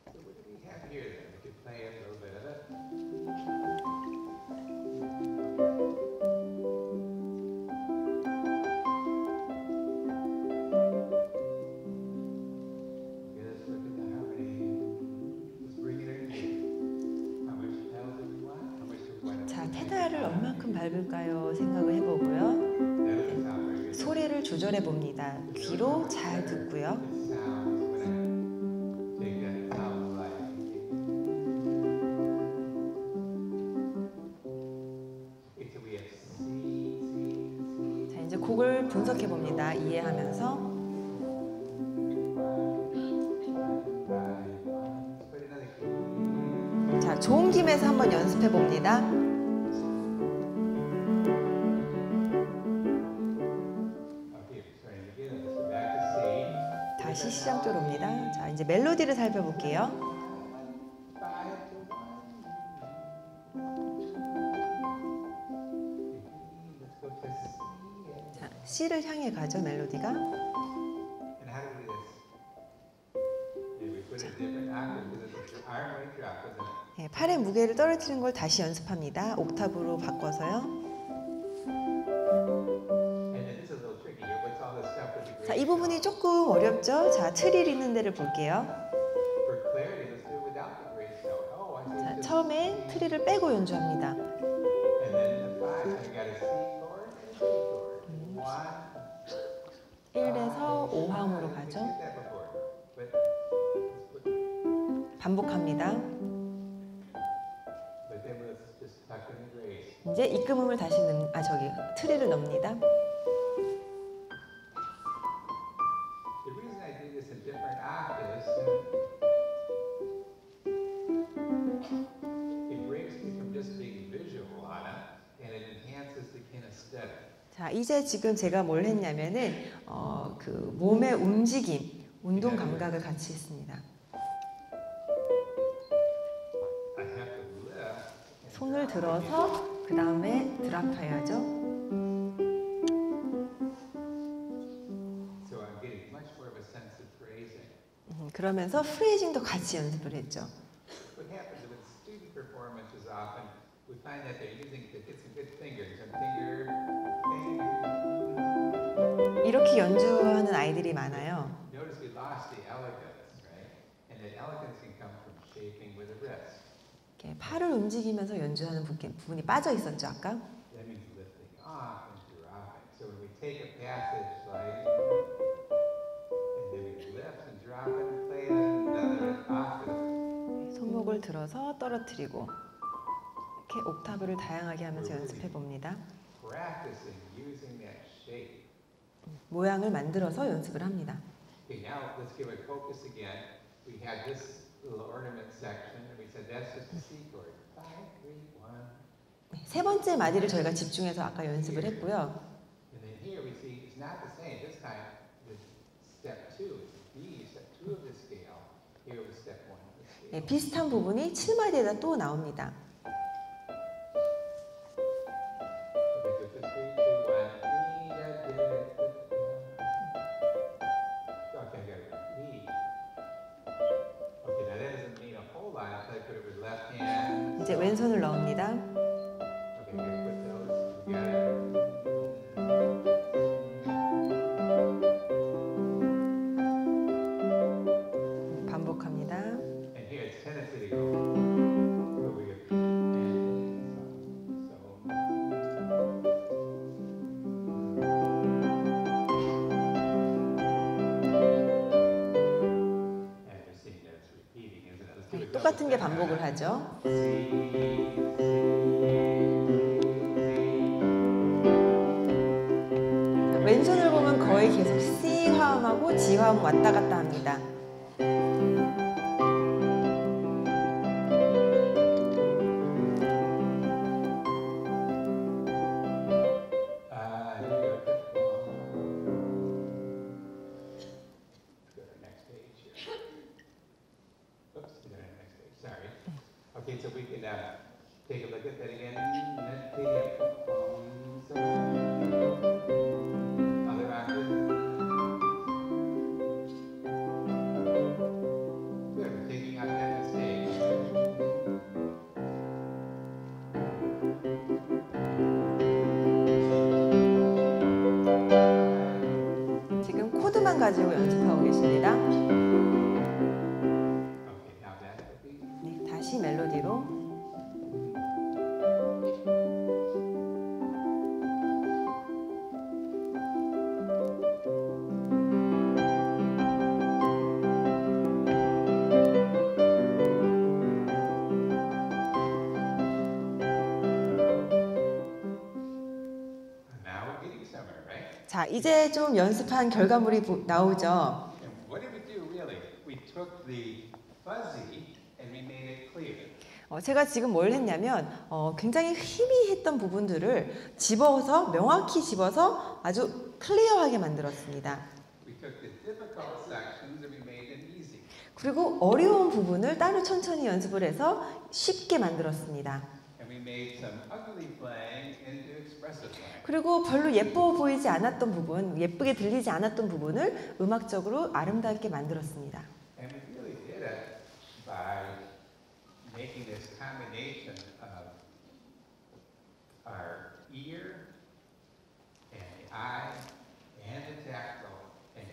So what do we have here then? We could play a little bit of it. 밟을까요? 생각을 해보고요. That doesn't sound very good. 소리를 조절해 봅니다. 귀로 잘 듣고요. It sounds when I take that, it sounds like. Okay, so we have C. 자, 이제 곡을 분석해 봅니다. 이해하면서. Put another key. 자, 좋은 김에서 한번 연습해 봅니다. Okay, starting again. Let's go back to C. 다시 시작대로 옵니다. 자, 이제 멜로디를 살펴볼게요. 5 to 1. Let's go to C. 자, C를 향해 가죠, 멜로디가. And how do we do this? Yeah, we put a different octave because it's an iron weight drop, isn't it? 예, 팔의 무게를 떨어뜨리는 걸 다시 연습합니다. 옥타브로 바꿔서요. And then this is a little tricky here. What's all this stuff with the 자, grade 이 부분이 조금 어렵죠? 자, 트릴 있는 데를 볼게요. For clarity, let's do it without the grade note. Oh, I see. 자, Just 처음에 트릴을 빼고 연주합니다. And then the 5. So you got a C chord and a G chord. 1. 1에서 5화음으로 가죠. We did that before. But let's put, 반복합니다. but then let's just tuck in the grade. 이제 입금음을 다시 트릴을 넣습니다. The reason I do this in different octaves, it breaks me from just being visual on it, and it enhances the kinesthetic. 자, 이제 지금 제가 뭘 했냐면은 그 몸의 움직임, 운동 감각을 같이 했습니다. I have to lift. 손을 들어서 그 다음에 드랍해야죠. So I'm getting much more of a sense of phrasing. 그러면서 프레이징도 같이 연습을 했죠. What happens with student performances often, we find that they're using some good fingers and finger. 이렇게 연주하는 아이들이 많아요. Notice we lost the elegance, right? And that elegance can come from shaping with the wrist. 이렇게 팔을 움직이면서 연주하는 부분이 빠져 있었죠, 아까. That means lifting off and dropping. So when we take a passage like, and then we lift and drop it and play another octave. 손목을 들어서 떨어뜨리고 이렇게 옥타브를 다양하게 하면서 연습해 봅니다. Practicing using that shape. 모양을 만들어서 연습을 합니다. Okay, now let's give it focus again. We had this little ornament section, and we said that's just a C chord. 5, 3, 1. 세 번째 마디를 저희가 집중해서 아까 연습을 했고요. And then here we see it's not the same. This time, it's step 2. It's B, step 2 of the scale. Here was step 1 of the scale. 네, 비슷한 부분이 7마디에다 또 나옵니다. Okay, so just 3, 2, 1. Okay, I got it. B. Okay, now that doesn't mean a whole lot. I'll tell you put it with left hand. 이제 왼손을 넣습니다. Okay, we're gonna put those. We got it. 반복합니다. And here it's tendency to go. But we get and so. And you're seeing that it's repeating, isn't it? Let's do it. 똑같은 게 반복을 하죠. 왼손을 보면 거의 계속 C 화음하고 G 화음 왔다 갔다 합니다. Here we go. Let's go to the next page here. Oops, we got to the next page. Sorry. Okay, so we can take a look at that again. Other octaves. Good. We're taking out that mistake. 지금 코드만 가지고 연습하고 계십니다. Okay, now back to the 네, 다시 멜로디로. 자, 이제 좀 연습한 결과물이 나오죠. And what did we do really? We took the fuzzy and we made it clear. 제가 지금 뭘 했냐면 굉장히 희미했던 부분들을 집어서 명확히 집어서 아주 클리어하게 만들었습니다. We took the difficult sections and we made them easy. 그리고 어려운 부분을 따로 천천히 연습을 해서 쉽게 만들었습니다. And we made some ugly playing into expressive playing. 그리고 별로 예뻐 보이지 않았던 부분, 예쁘게 들리지 않았던 부분을 음악적으로 아름답게 만들었습니다. And we really did it by making this combination of our ear and the eye and the tactile and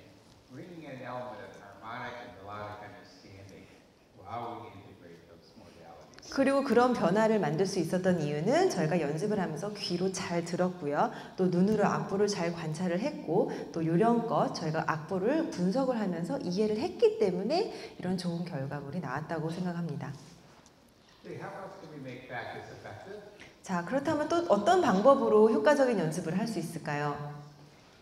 bringing an element of harmonic and melodic understanding while we integrate those modalities. 그리고 그런 변화를 만들 수 있었던 이유는 저희가 연습을 하면서 귀로 잘 들었고요. 또 눈으로 악보를 잘 관찰을 했고 또 요령껏 저희가 악보를 분석을 하면서 이해를 했기 때문에 이런 좋은 결과물이 나왔다고 생각합니다. Okay, how else can we make practice effective? 자, 그렇다면 또 어떤 방법으로 효과적인 연습을 할 수 있을까요?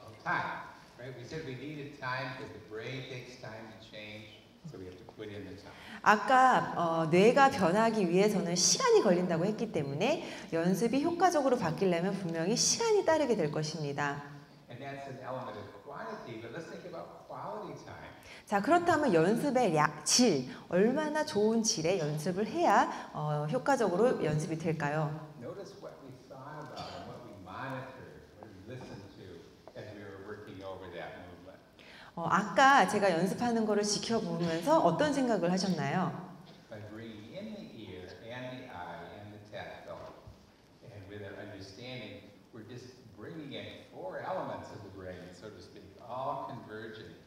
Well, time, right? We said we needed time because the brain takes time to change, so we have to put in the time. 아까 뇌가 변하기 위해서는 시간이 걸린다고 했기 때문에 연습이 효과적으로 바뀌려면 분명히 시간이 따르게 될 것입니다. And that's an element of quantity, but let's think about quality time. 자, 그렇다면 연습의 질, 얼마나 좋은 질의 연습을 해야 효과적으로 연습이 될까요? Notice what we thought about and what we monitored, what we listened to as we were working over that movement. 아까 제가 연습하는 거를 지켜보면서 어떤 생각을 하셨나요? By bringing in the ear and the eye and the tactile, and with our understanding, we're just bringing in four elements of the brain, so to speak, all converging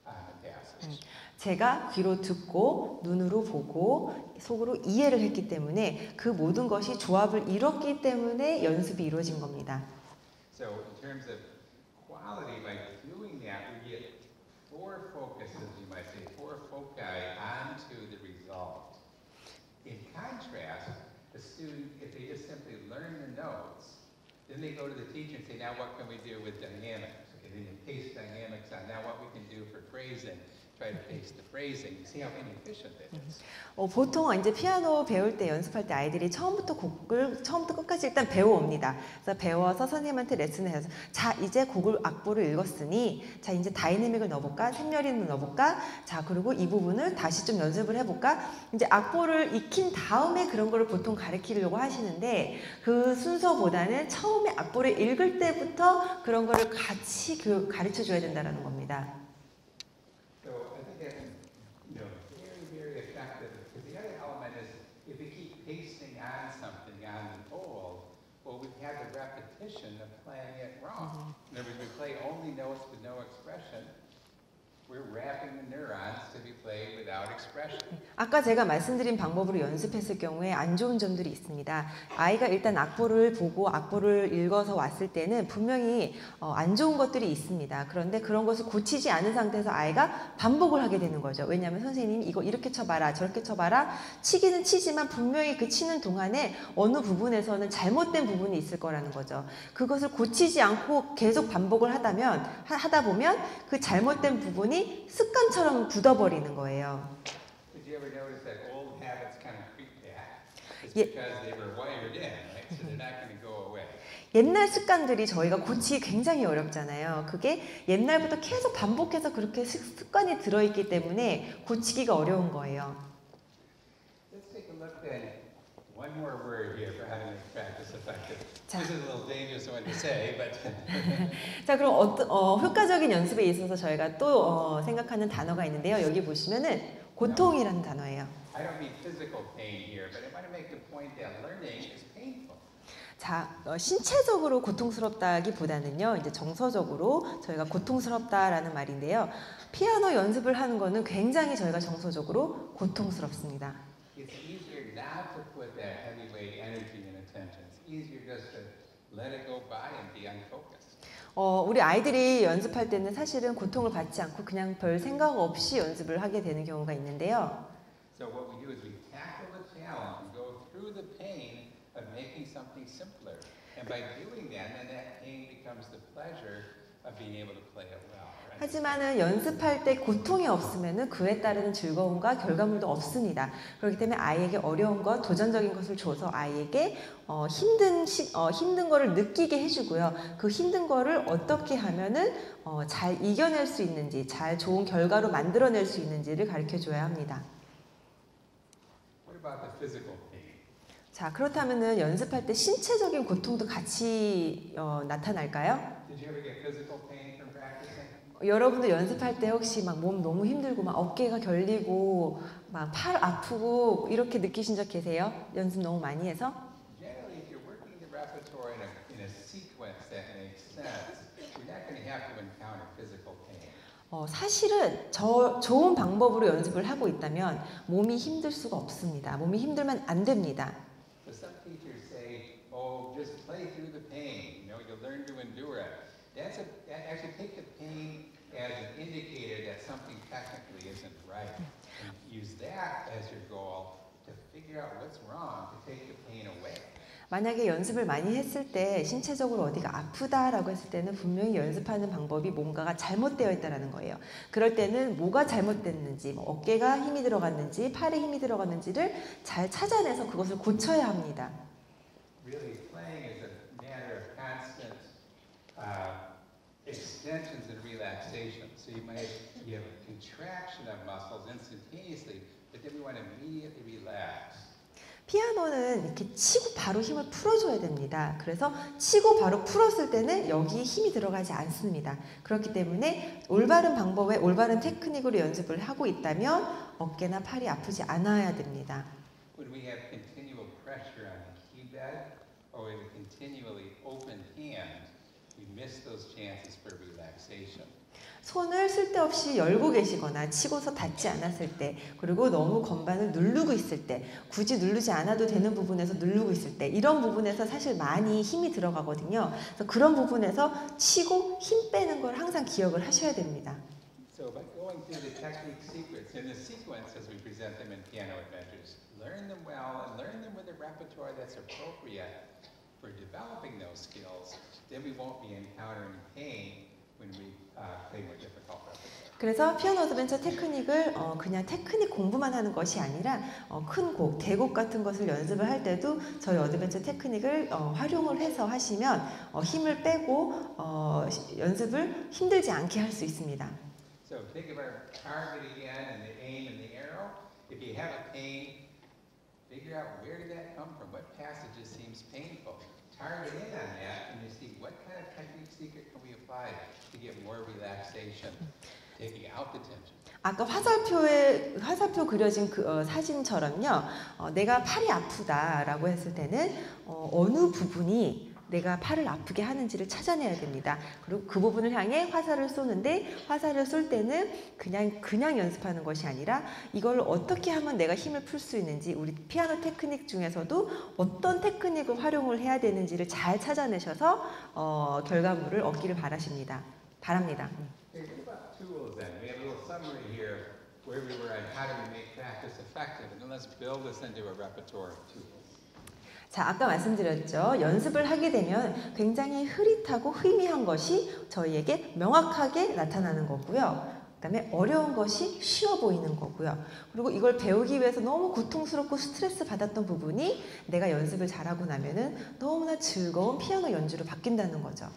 on the passage. 제가 귀로 듣고 눈으로 보고 속으로 이해를 했기 때문에 그 모든 것이 조합을 이뤘기 때문에 연습이 이루어진 겁니다. So in terms of quality, by doing that, we get four focuses, you might say, four foci onto the result. In contrast, the student, if they just simply learn the notes, then they go to the teacher and say, now what can we do with dynamics? Okay, then you paste dynamics on. Now what we can do for phrasing, try to paste the phrasing. You see how inefficient that is. 보통 이제 피아노 배울 때 연습할 때 아이들이 처음부터 끝까지 일단 배워옵니다. 그래서 배워서 선생님한테 레슨을 해서 자, 이제 곡을 악보를 읽었으니 자, 이제 다이내믹을 넣어볼까? 생렬이를 넣어볼까? 자, 그리고 이 부분을 다시 좀 연습을 해볼까? 이제 악보를 익힌 다음에 그런 거를 보통 가르치려고 하시는데 그 순서보다는 처음에 악보를 읽을 때부터 그런 거를 같이 가르쳐 줘야 된다는 겁니다. So I think that's, very, very effective. Because the other element is, if we keep pasting on something on the whole, well, we've had the repetition of playing it wrong. In other words, we play only notes with no expression. We're wrapping the neurons to be played without expression. 아까 제가 말씀드린 방법으로 연습했을 경우에 안 좋은 점들이 있습니다. 아이가 일단 악보를 보고 악보를 읽어서 왔을 때는 분명히 안 좋은 것들이 있습니다. 그런데 그런 것을 고치지 않은 상태에서 아이가 반복을 하게 되는 거죠. 왜냐하면 선생님이 이거 이렇게 쳐봐라 저렇게 쳐봐라 치기는 치지만 분명히 그 치는 동안에 어느 부분에서는 잘못된 부분이 있을 거라는 거죠. 그것을 고치지 않고 계속 반복을 하다 보면 그 잘못된 부분이 습관처럼 굳어버리는 거예요. Did you ever notice that old habits kind of creep back? It's Yeah. because they were wired in, right? So they're not going to go away. 옛날 습관들이 저희가 고치기 굉장히 어렵잖아요. 그게 옛날부터 계속 반복해서 그렇게 습관이 들어있기 때문에 고치기가 어려운 거예요. Let's take a look at one more word here for how to make practice effective. 자. This is a little dangerous one to say, but 자, 그럼 효과적인 연습에 있어서 저희가 또 생각하는 단어가 있는데요. 여기 보시면은 고통이라는 단어예요. I don't mean physical pain here, but I want to make the point that learning is painful. 자, 신체적으로 고통스럽다기보다는요, 이제 정서적으로 저희가 고통스럽다라는 말인데요. 피아노 연습을 하는 거는 굉장히 저희가 정서적으로 고통스럽습니다. It's easier not to put that heavyweight energy and attention. It's easier just to let it go by and be unfocused. 우리 아이들이 연습할 때는 사실은 고통을 받지 않고 그냥 별 생각 없이 연습을 하게 되는 경우가 있는데요. So what we do is we tackle the challenge and go through the pain of making something simpler. And by doing that, then that pain becomes the pleasure of being able to play it well. Right? 하지만은 연습할 때 고통이 없으면은 그에 따르는 즐거움과 결과물도 없습니다. 그렇기 때문에 아이에게 어려운 것, 도전적인 것을 줘서 아이에게 힘든 거를 느끼게 해주고요. 그 힘든 거를 어떻게 하면은 잘 이겨낼 수 있는지, 잘 좋은 결과로 만들어낼 수 있는지를 가르쳐 줘야 합니다. What about the physical pain? 자, 그렇다면은 연습할 때 신체적인 고통도 같이 나타날까요? Did you ever get physical pain from practicing? 여러분도 연습할 때 혹시 막 몸 너무 힘들고 막 어깨가 결리고 막 팔 아프고 이렇게 느끼신 적 계세요? 연습 너무 많이 해서? Generally, if you're working the repertoire in a sequence that makes sense, you're not going to have to encounter physical pain. 사실은 좋은 방법으로 연습을 하고 있다면 몸이 힘들 수가 없습니다. 몸이 힘들면 안 됩니다. But some teachers say, "Oh, just play through the pain. You know, you'll learn to endure it." That actually take the pain as an indicator that something technically isn't right, and use that as your goal to figure out what's wrong to take the pain away. 만약에 연습을 많이 했을 때 신체적으로 어디가 아프다라고 했을 때는 분명히 연습하는 방법이 뭔가가 잘못되어 있다는 거예요. 그럴 때는 뭐가 잘못됐는지, 뭐 어깨가 힘이 들어갔는지, 팔에 힘이 들어갔는지를 잘 찾아내서 그것을 고쳐야 합니다. Really, playing is a matter of constant extensions and relaxation. So you have a contraction of muscles instantaneously, but then we want to immediately relax. 피아노는 이렇게 치고 바로 힘을 풀어줘야 됩니다. 그래서 치고 바로 풀었을 때는 여기에 힘이 들어가지 않습니다. 그렇기 때문에 올바른 방법에 올바른 테크닉으로 연습을 하고 있다면 어깨나 팔이 아프지 않아야 됩니다. When we have continual pressure on the key bed or with a continually open hand, we miss those chances for relaxation. 손을 쓸데없이 열고 계시거나 치고서 닿지 않았을 때, 그리고 너무 건반을 누르고 있을 때, 굳이 누르지 않아도 되는 부분에서 누르고 있을 때, 이런 부분에서 사실 많이 힘이 들어가거든요. 그래서 그런 부분에서 치고 힘 빼는 걸 항상 기억을 하셔야 됩니다. So by going through the technique sequence, and the sequence as we present them in Piano Adventures, learn them well and learn them with a repertoire that's appropriate for developing those skills, then we won't be encountering pain when we play more difficult repertoire. 그래서 피아노 어드벤처 테크닉을 그냥 테크닉 공부만 하는 것이 아니라 큰 곡, 대곡 같은 것을 연습을 할 때도 저희 어드벤처 테크닉을 활용을 해서 하시면 힘을 빼고 연습을 힘들지 않게 할 수 있습니다. So think of our target again and the aim and the arrow. If you have a pain, figure out where did that come from? What passages seems painful? Target in on that and you see what kind of technique secret can we apply to get more relaxation, taking out the tension. 아까 화살표 그려진 그 사진처럼요. 내가 팔이 아프다라고 했을 때는 어느 부분이 내가 팔을 아프게 하는지를 찾아내야 됩니다. 그리고 그 부분을 향해 화살을 쏘는데 화살을 쏠 때는 그냥 연습하는 것이 아니라 이걸 어떻게 하면 내가 힘을 풀 수 있는지, 우리 피아노 테크닉 중에서도 어떤 테크닉을 활용을 해야 되는지를 잘 찾아내셔서 결과물을 얻기를 바랍니다. Okay, what about tools then? We have a little summary here where we were on how do we make practice effective, and then let's build this into a repertoire of tools. 자, 아까 말씀드렸죠. 연습을 하게 되면 굉장히 흐릿하고 희미한 것이 저희에게 명확하게 나타나는 거고요. 그다음에 어려운 것이 쉬워 보이는 거고요. 그리고 이걸 배우기 위해서 너무 고통스럽고 스트레스 받았던 부분이 내가 연습을 잘하고 나면은 너무나 즐거운 피아노 연주로 바뀐다는 거죠.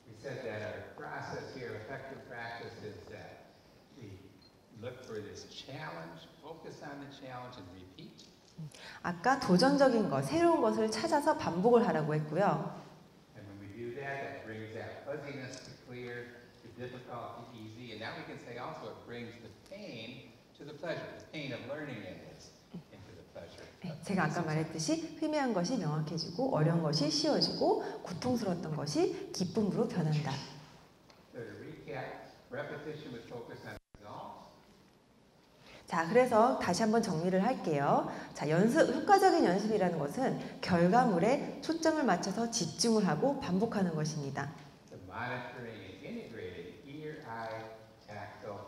We said that our process here, effective practice, is that we look for this challenge, focus on the challenge, and repeat. 아까 도전적인 것, 새로운 것을 찾아서 반복을 하라고 했고요. And when we do that, that brings that fuzziness to clear, the difficulty easy, and now we can say also it brings the pain to the pleasure. The pain of learning it is into the pleasure. 제가 아까 말했듯이 희미한 것이 명확해지고 어려운 것이 쉬워지고 고통스러웠던 것이 기쁨으로 변한다. So to recap, repetition with focus on results. 자, 그래서 다시 한번 정리를 할게요. 자, 효과적인 연습이라는 것은 결과물에 초점을 맞춰서 집중을 하고 반복하는 것입니다. The monitoring and integrating ear, eye, tactile,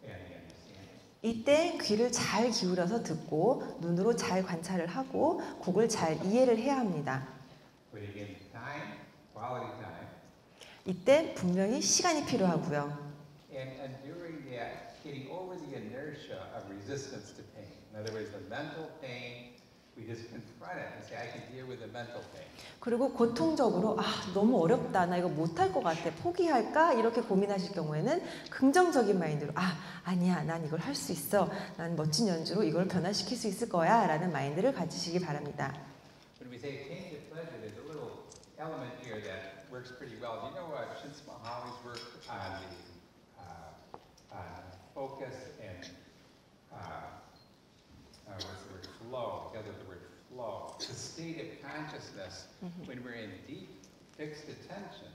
and the understanding. 이때 귀를 잘 기울여서 듣고 눈으로 잘 관찰을 하고 곡을 잘 이해를 해야 합니다. Putting in time, quality time. 이때 분명히 시간이 필요하고요. And enduring that, getting over the inertia of resistance to pain. In other words, the mental pain, we just confront it and say, I can deal with the mental pain. 그리고 고통적으로 너무 어렵다, 나 이거 못할 것 같아, 포기할까 이렇게 고민하실 경우에는 긍정적인 마인드로 아니야, 난 이걸 할 수 있어, 난 멋진 연주로 이걸 변화시킬 수 있을 거야 라는 마인드를 가지시기 바랍니다. When we say change of pleasure, there's a little element here that works pretty well. You know, Shinsu Mahali's work on the focus and what's the word, flow, together the word flow. The state of consciousness, when we're in deep, fixed attention,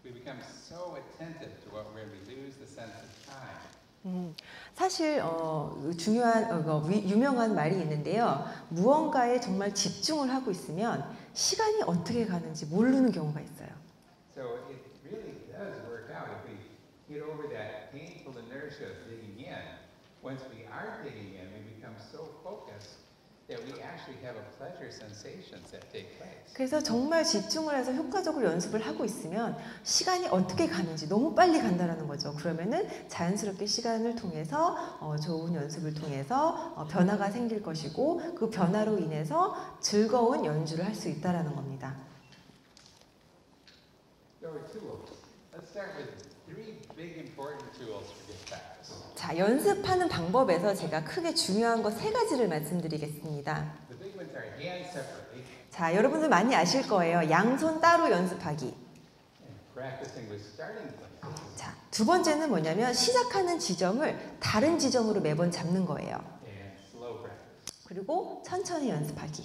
we become so attentive to what we're in, we lose the sense of time. 사실 중요한 유명한 말이 있는데요. 무언가에 정말 집중을 하고 있으면 시간이 어떻게 가는지 모르는 경우가 있어요. So it really does work out if we get over that painful inertia of digging in. Once we are digging in, we become so focused that we actually have a pleasure sensations that take place. 그래서 정말 집중을 해서 효과적으로 연습을 하고 있으면 시간이 어떻게 가는지 너무 빨리 간다라는 거죠. 그러면은 자연스럽게 시간을 통해서 좋은 연습을 통해서 변화가 생길 것이고 그 변화로 인해서 즐거운 연주를 할 수 있다라는 겁니다. So tools. Let's start with three big important tools for good practice. 자, 연습하는 방법에서 제가 크게 중요한 거 세 가지를 말씀드리겠습니다. The big ones are hand separately 자, 여러분들 많이 아실 거예요. 양손 따로 연습하기. and practicing with starting places 자, 두 번째는 뭐냐면 시작하는 지점을 다른 지점으로 매번 잡는 거예요. and slow practice. 그리고 천천히 연습하기.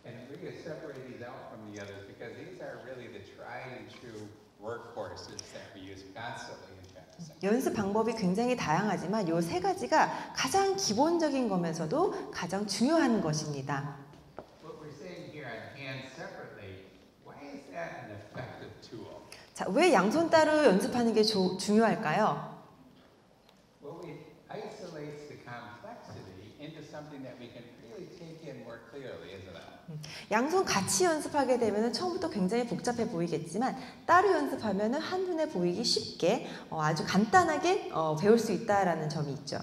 And we can separate these out from the others because these are really the tried and true workhorses that we use constantly in practicing. 연습 방법이 굉장히 다양하지만 이 세 가지가 가장 기본적인 거면서도 가장 중요한 것입니다. What we're saying here on hand separately, why is that an effective tool? 자, 왜 양손 따로 연습하는 게 중요할까요? Well, it isolates the complexity into something that we can really take in more clearly, isn't it? 양손 같이 연습하게 되면 처음부터 굉장히 복잡해 보이겠지만 따로 연습하면 한눈에 보이기 쉽게 아주 간단하게 배울 수 있다라는 점이 있죠.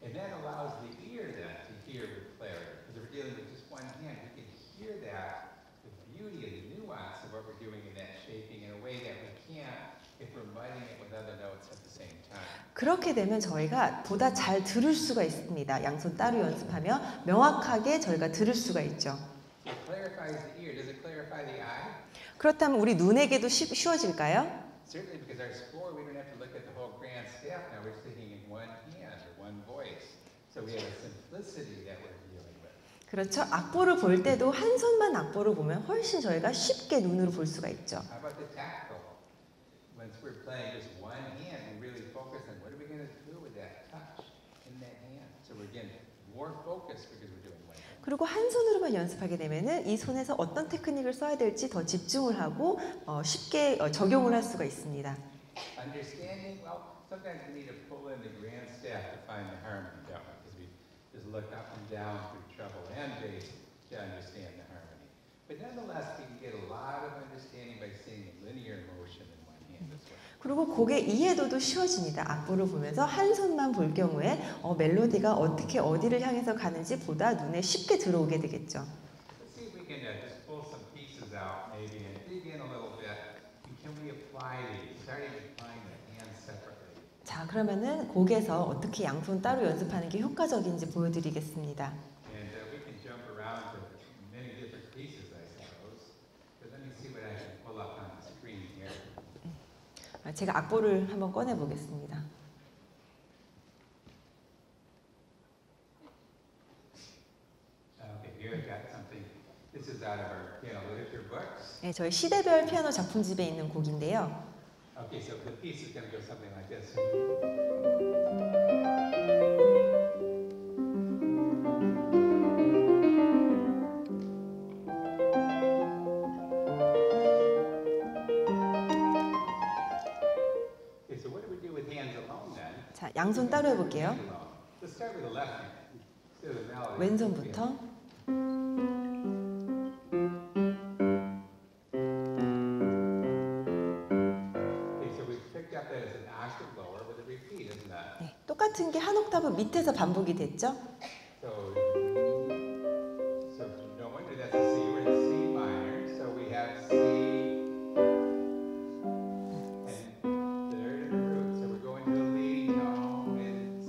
And that allows the ear then to hear with clarity. Because if we're dealing with just one hand, we can hear that, the beauty and the nuance of what we're doing in that shaping in a way that we can't if we're mudding it with other notes at the same time. 그렇게 되면 저희가 보다 잘 들을 수가 있습니다. 양손 따로 연습하면 명확하게 저희가 들을 수가 있죠. It clarifies the ear. Does it clarify the eye? 그렇다면 우리 눈에게도 쉬워질까요? Certainly, because our score, we don't have to look at the whole grand staff now. We're singing in one hand or one voice. So we have a simplicity that we're dealing with. 그렇죠. 악보를 볼 때도 한 손만 악보를 보면 훨씬 저희가 쉽게 눈으로 볼 수가 있죠. How about the tactile? Once we're playing just one hand, we really focus on what are we going to do with that touch in that hand. So we're getting more focused because we're doing one hand. 그리고 한 손으로만 연습하게 되면은 이 손에서 어떤 테크닉을 써야 될지 더 집중을 하고 쉽게 적용을 할 수가 있습니다. Understanding, well, sometimes we need to pull in the grand staff to find the harmony, don't we? Because we just look up and down through treble and bass to understand the harmony. But nonetheless, we can get a lot of understanding by seeing linear motion in one hand as well. 그리고 곡의 이해도도 쉬워집니다. 악보를 보면서 한 손만 볼 경우에 멜로디가 어떻게 어디를 향해서 가는지 보다 눈에 쉽게 들어오게 되겠죠. Let's see if we can just pull some pieces out maybe and dig in a little bit. And can we apply these, starting applying the hands separately? 자, 그러면은 곡에서 어떻게 양손 따로 연습하는 게 효과적인지 보여드리겠습니다. And we can jump around to many different pieces, I suppose. But let me see what I can pull up on the screen here. 제가 악보를 한번 꺼내 보겠습니다. Okay, here I've got something. This is out of our piano literature books. 네, 저희 시대별 피아노 작품집에 있는 곡인데요. Okay, so the piece is going to go something like this. Okay, so what do we do with hands alone then? 자, 양손 따로 해볼게요. Hands alone. Let's start with the left hand. So the melody. 왼손부터. 네, 똑같은 게 한 옥타브 밑에서 반복이 됐죠? So no wonder that's a C. We're in C minor. So we have C and third in the root. So we're going to the leading tone in C.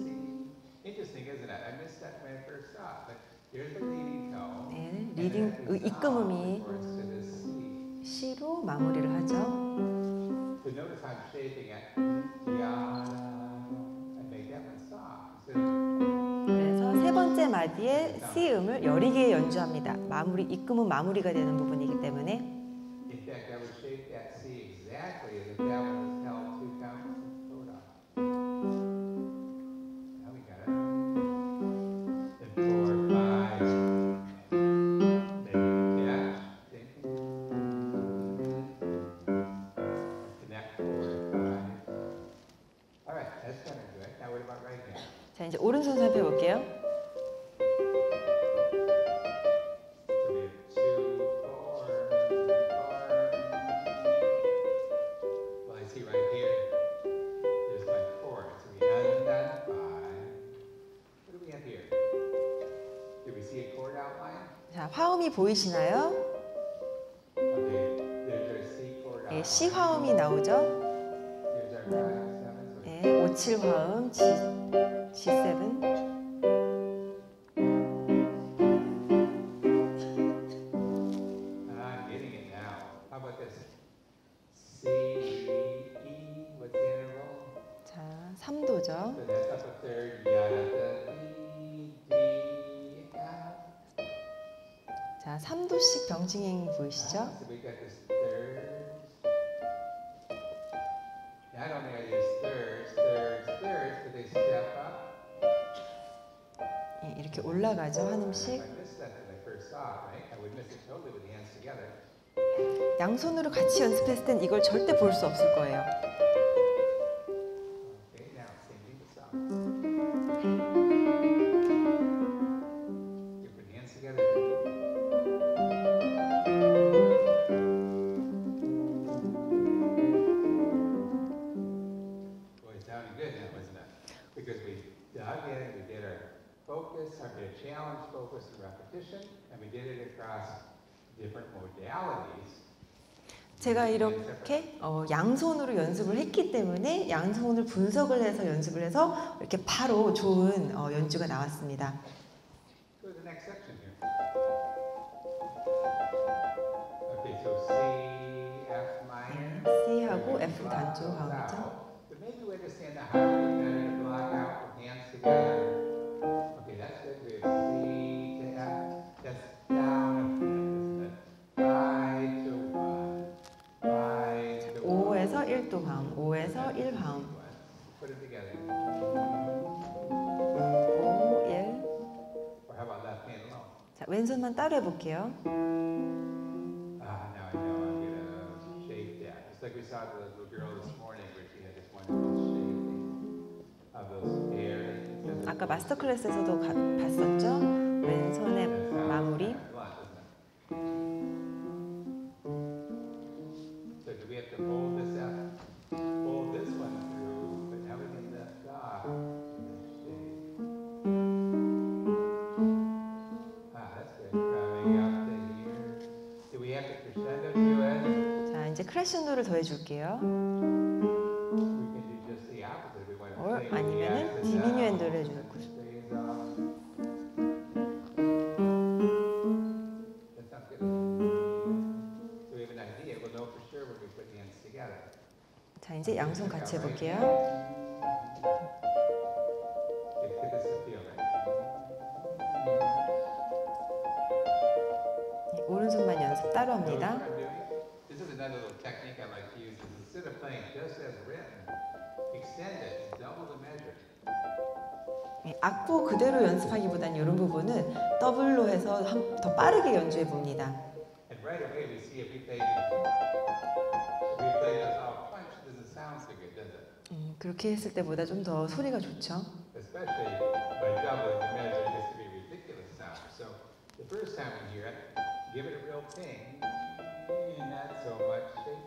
Interesting, isn't it? I missed that when I first saw it. But here's the leading tone. 네, 리딩 입금음이 Before it's to the C. C로 마무리를 하죠. So notice how I'm shaping it. Yeah, I make that one soft. So 그래서 세 번째 마디에 C음을 여리게 연주합니다. 마무리, 입금음 마무리가 되는 부분이기 때문에. in fact, I would shape that C exactly as if that one was held 2 counts in coda. Now we got it. Then 4, 5. Make it catch. Connect 4, 5. All right, that's kind of good. Now what about right hand? 자, 이제 오른손 살펴볼게요. So we have 2, 4, 4. Well, I see right here, there's like 4. So we end that 5. What do we have here? Do we see a chord outline? 자, 화음이 보이시나요? Okay, there's our C chord 네, outline. C 화음이 나오죠? There's our 5, 7. So 네, 5, 7 화음, G7. I'm getting it now. How about this? C, E, what's the interval? 자, 3도죠. So that's up a third, yada, E, D, F. 자, 3도씩 병진행 보이시죠? So we got this third. Not only are these thirds, but they step up. 예, 이렇게 올라가죠, 한 If 음씩. I missed that when I first saw it, right? I would miss it totally with the hands together. 양손으로 같이 연습했을 땐 이걸 절대 볼 수 없을 거예요. Okay, now singing the song. You put hands together. Boy, it's sounding good now, isn't it? Because we dug in, we did our focus, our bit of challenge, focus, and repetition, and we did it across different modalities. 제가 이렇게 양손으로 연습을 했기 때문에 양손을 분석을 해서 연습을 해서 이렇게 바로 좋은 연주가 나왔습니다. Go to the next section here. Okay, so C, F minor. C하고 F 단조 화음이죠. But maybe we understand the harmony better to block out with hands together. Okay, that's good. We have C to F. That's down a bit, isn't it? 5 to 1. 5 to 1. 5에서 1도 화음, 5에서 1 화음. Put it together. 5, 1. Or how about left hand alone? 자, 왼손만 따로 해볼게요. Ah, now I know I'm gonna shape that. Just like we saw the little girl this morning where she had this wonderful shaping of those hairs. 아까 마스터 클래스에서도 봤었죠? 왼손의 마무리. So do we have to hold this up? Hold this one through, but now we get that dot in the shape. Ah, that's good. Coming up to here. Do we have to crescendo to it? 자, 이제 크레션도를 더해줄게요. We can do just the opposite. We want to Or play with the 아니면은 F and 디미뉴엔도를 down, 해주고. and then stays off. That sounds good. So we have an idea. We'll know for sure when we put hands together. 자, 이제 양손 같이 해볼게요. Let's get this to feel right. 오른손만 연습 따로 Notice 합니다. what I'm doing? This is another little technique I like to use. Is instead of playing just as written, extend it, double the measure. 예, 악보 그대로 연습하기보다는 이런 부분은 더블로 해서 더 빠르게 연주해 봅니다. And right away we see if we play this off punch, it doesn't sound so good, does it? 그렇게 했을 때보다 좀 더 소리가 좋죠. Especially by doubling the measure, it gets to be a ridiculous sound. So the first time we hear it, give it a real ping, and not so much shake.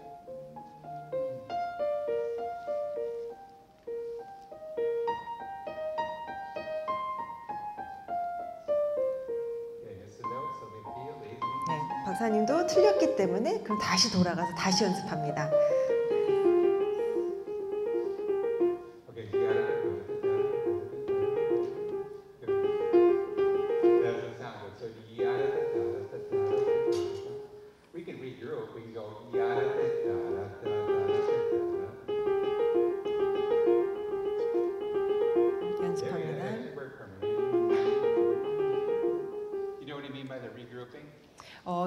강사님도 틀렸기 때문에 그럼 다시 돌아가서 다시 연습합니다. Okay, you got it. That doesn't sound good. So yada da da da da da. We can regroup. We can go yada da da da da da. 연습합니다. That should work for me. You know what I mean by the regrouping?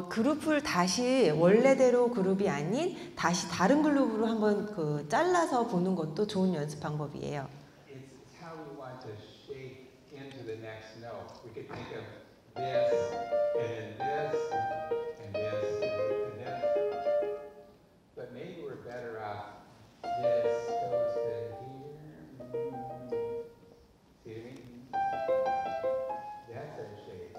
그룹을 다시 원래대로 그룹이 아닌 다시 다른 그룹으로 한번 잘라서 보는 것도 좋은 연습 방법이에요. It's how we want to shape into the next note. We could think of this and then this and this and this. But maybe we're better off this goes to here. See what I mean? That's our shape.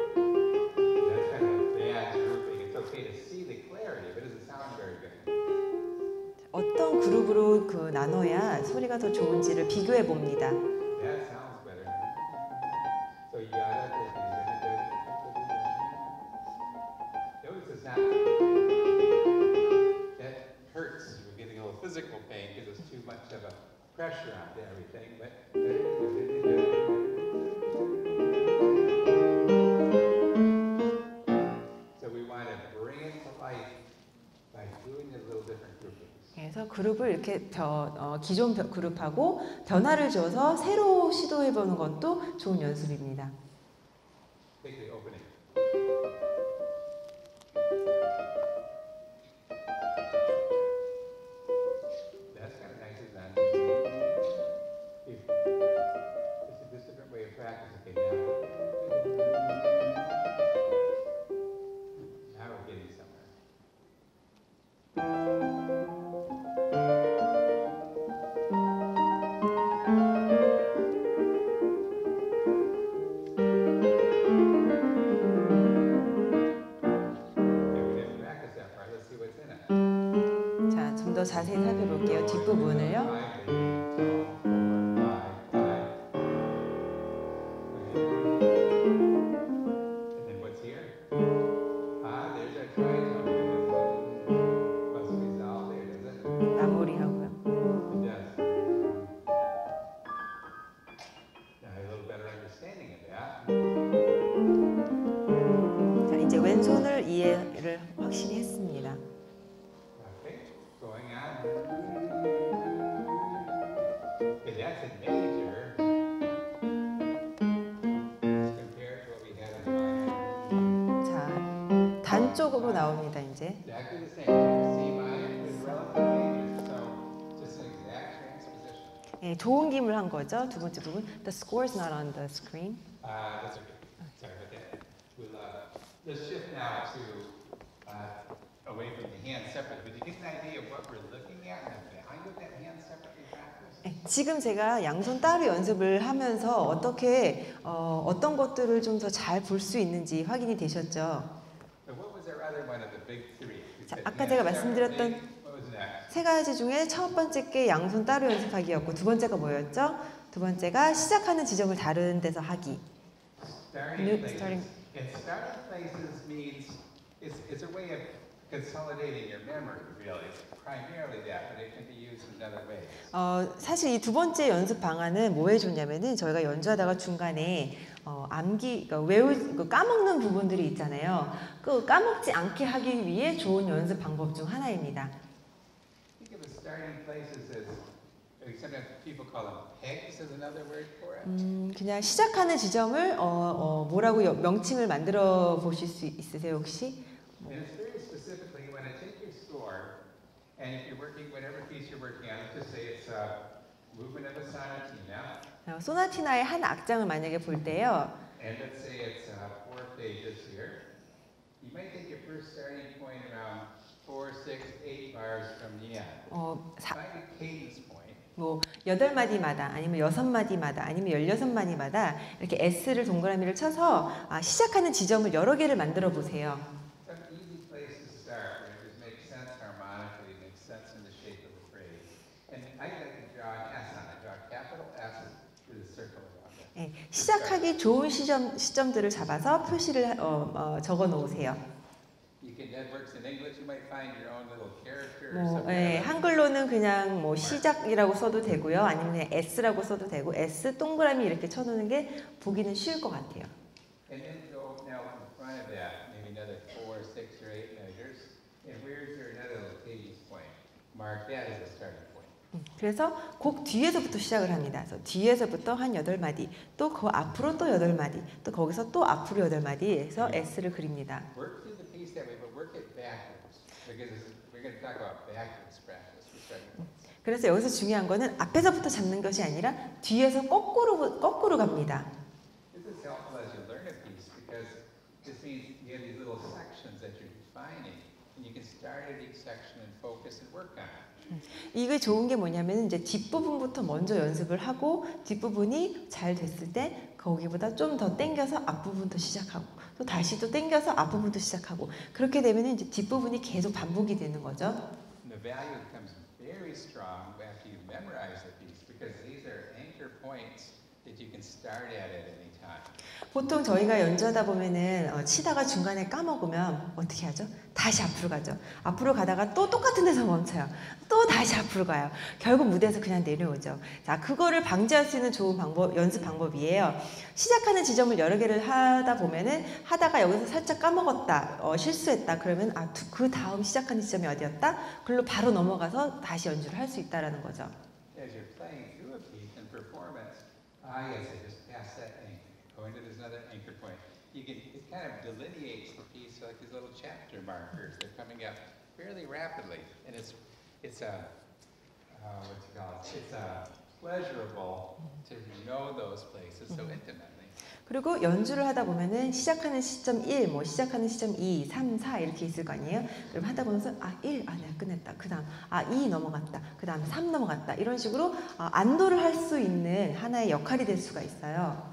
That's kind of a bad grouping. It's okay to see the clarity, but it doesn't sound very good. 어떤 그룹으로 나눠야 소리가 더 좋은지를 비교해 봅니다. That sounds better. So yada da da da da da. Notice it's not. That hurts. We're getting a little physical pain because it's too much of a pressure onto everything. But so we want to bring it to life by doing a little different groupings. 그래서 그룹을 이렇게 기존 그룹하고 변화를 줘서 새로 시도해 보는 것도 좋은 연습입니다. Take the opening. That's kind of nice, isn't it? This is a different way of practicing. Okay, now we're getting somewhere. Okay, we didn't practice that part. Let's see what's in it. 자, 좀 더 자세히 살펴볼게요. 뒷부분을요. Five, eight, 12, 4, 5, 5. And then what's here? There's our tritone. Must resolve there, does it? 마무리하고요. It does. Now I have a little better understanding of that. 자, 이제 왼손을 이해를 확실히 했습니다. Okay, going on. Okay, that's a major. Compared to what we had in minor. 자, 단 쪽으로 나옵니다, 이제. Exactly the same. C minor is relative major, so just an exact transposition. 예, 좋은 김을 한 거죠. 두 번째 부분. The score is not on the screen. That's okay. Sorry about that. We'll, let's shift now to away from the hand separately. But you get an idea of what we're looking at and the value of that hand separately practice? 예, 지금 제가 양손 따로 연습을 하면서 어떻게 어떤 것들을 좀 더 잘 볼 수 있는지 확인이 되셨죠? So what was our other one of the big three? We 자, said 아까 hand 제가 separately. 말씀드렸던 What was next? 세 가지 중에 첫 번째 게 양손 따로 연습하기였고 두 번째가 뭐였죠? 두 번째가 시작하는 지점을 다른 데서 하기. Starting places. starting. And starting places means it's a way of consolidating your memory, really. It's primarily that, but it can be used in other ways. 사실 이 두 번째 연습 방안은 뭐 해줬냐면은 저희가 연주하다가 중간에 암기, 그러니까 까먹는 부분들이 있잖아요. 그 까먹지 않게 하기 위해 좋은 연습 방법 중 하나입니다. Think of the starting places as, sometimes people call them pegs as another word for it. 그냥 시작하는 지점을 뭐라고 명칭을 만들어 보실 수 있으세요 혹시? And it's very specifically, when I take your score, and if you're working, whatever piece you're working on, let's just say it's a movement of a sonatina, 소나티나의 한 악장을 만약에 볼 때요. and let's say it's 4 pages here, you might take your first starting point around 4, 6, 8 bars from the end. Find a cadence point. 뭐 8마디마다 아니면 6마디마다 아니면 16마디마다 이렇게 S를 동그라미를 쳐서 시작하는 지점을 여러 개를 만들어 보세요. Some easy place to start where it just makes sense harmonically, makes sense in the shape of the phrase. And 시작하기 좋은 시점들을 잡아서 표시를 적어 놓으세요. You can, that works in English. You might find your own little character or 뭐 something. 예, 한글로는 그냥 뭐 시작이라고 써도 되고요. 아니면 그냥 S라고 써도 되고 S 동그라미 이렇게 쳐놓는 게 보기는 쉬울 것 같아요. And then go now in front of that, maybe another 4, 6, or 8 measures. And where's your another little tease point? Mark that as a starting point. 그래서 곡 뒤에서부터 시작을 합니다. 그래서 뒤에서부터 한 8마디, 또 그 앞으로 또 8마디, 또 거기서 또 앞으로 8마디에서 S를 그립니다. Work through the piece that way, but work it backwards. Because we're going to talk about backwards practice for starting points. 그래서 여기서 중요한 거는 앞에서부터 잡는 것이 아니라 뒤에서 거꾸로 갑니다. This is helpful as you learn a piece because this means you have these little sections that you're defining, and you can start at each section and focus and work on it. 이게 좋은 게 뭐냐면 이제 뒷부분부터 먼저 연습을 하고 뒷부분이 잘 됐을 때 거기보다 좀 더 당겨서 앞부분도 시작하고 또 다시 또 당겨서 앞부분도 시작하고 그렇게 되면 이제 뒷부분이 계속 반복이 되는 거죠. And the value becomes very strong after you memorize the piece because these are anchor points that you can start at any time. 보통 저희가 연주하다 보면은 치다가 중간에 까먹으면 어떻게 하죠? 다시 앞으로 가죠. 앞으로 가다가 또 똑같은 데서 멈춰요. 또 다시 앞으로 가요. 결국 무대에서 그냥 내려오죠. 자, 그거를 방지할 수 있는 좋은 연습 방법이에요. 시작하는 지점을 여러 개를 하다 보면은 하다가 여기서 살짝 까먹었다, 실수했다. 그러면 그 다음 시작하는 지점이 어디였다? 그걸로 바로 넘어가서 다시 연주를 할 수 있다라는 거죠. As you're playing through a piece in performance, yes, I just passed that anchor. Going to this another anchor point. It kind of delineates the piece like these little chapter markers. They're coming up fairly rapidly, and it's pleasurable to know those places so intimately. 그리고 연주를 하다 보면은 시작하는 시점 1, 뭐 시작하는 시점 2, 3, 4 이렇게 있을 거 아니에요? 그럼 하다 보면서 1, 내가 끝냈다. 그 다음 2 넘어갔다. 그 다음 3 넘어갔다. 이런 식으로 안도를 할 수 있는 하나의 역할이 될 수가 있어요.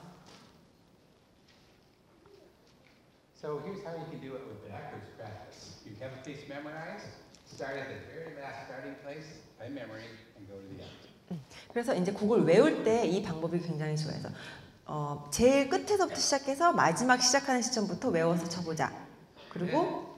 So here's how you can do it with backwards practice. You have a piece memorized, start at the very last starting place by memory and go to the end. 그래서 이제 곡을 외울 때 이 방법이 굉장히 좋아요. 제일 끝에서부터 시작해서 마지막 시작하는 시점부터 외워서 쳐보자. 그리고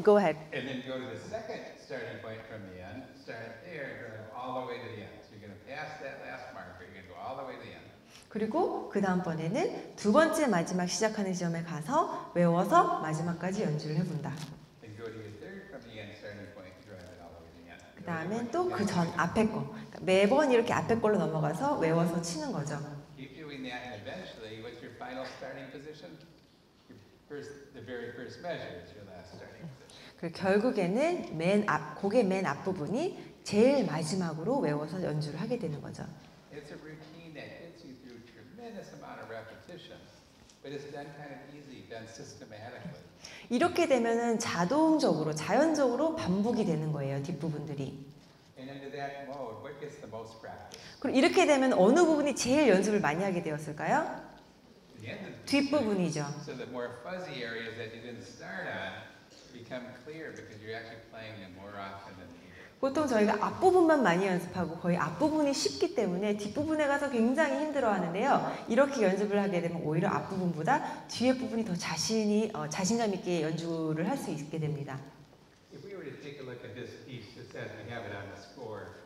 go ahead. And then go to the second starting point from the end, start there and go all the way to the end. So you're going to pass that last marker, you're going to go all the way to the end. 그리고 그 다음번에는 두 번째 마지막 시작하는 지점에 가서 외워서 마지막까지 연주를 해본다. Then go to your third from the end starting point and drive it all the way to the end. 그 다음엔 또 그 전 앞에 거. 그러니까 매번 이렇게 앞에 걸로 넘어가서 외워서 치는 거죠. Keep doing that and eventually, what's your final starting position? The very first measure is your last starting position. 그 결국에는 곡의 맨 앞부분이 제일 마지막으로 외워서 연주를 하게 되는 거죠. It's a routine that gets you through tremendous amount of repetition, but it's done kind of easy, done systematically. 이렇게 되면은 자연적으로 반복이 되는 거예요, 뒷부분들이. And into that mode, what gets the most practice? 그리고 이렇게 되면 어느 부분이 제일 연습을 많이 하게 되었을까요? The end of the 뒷부분이죠. So the more fuzzy areas that you didn't start on become clear because you're actually playing them more often than the other. 보통 저희가 앞부분만 많이 연습하고 거의 앞부분이 쉽기 때문에 뒷부분에 가서 굉장히 힘들어 하는데요. 이렇게 연습을 하게 되면 오히려 앞부분보다 뒤에 부분이 더 자신감 있게 연주를 할 수 있게 됩니다. If we were to take a look at this piece just as we have it on the score,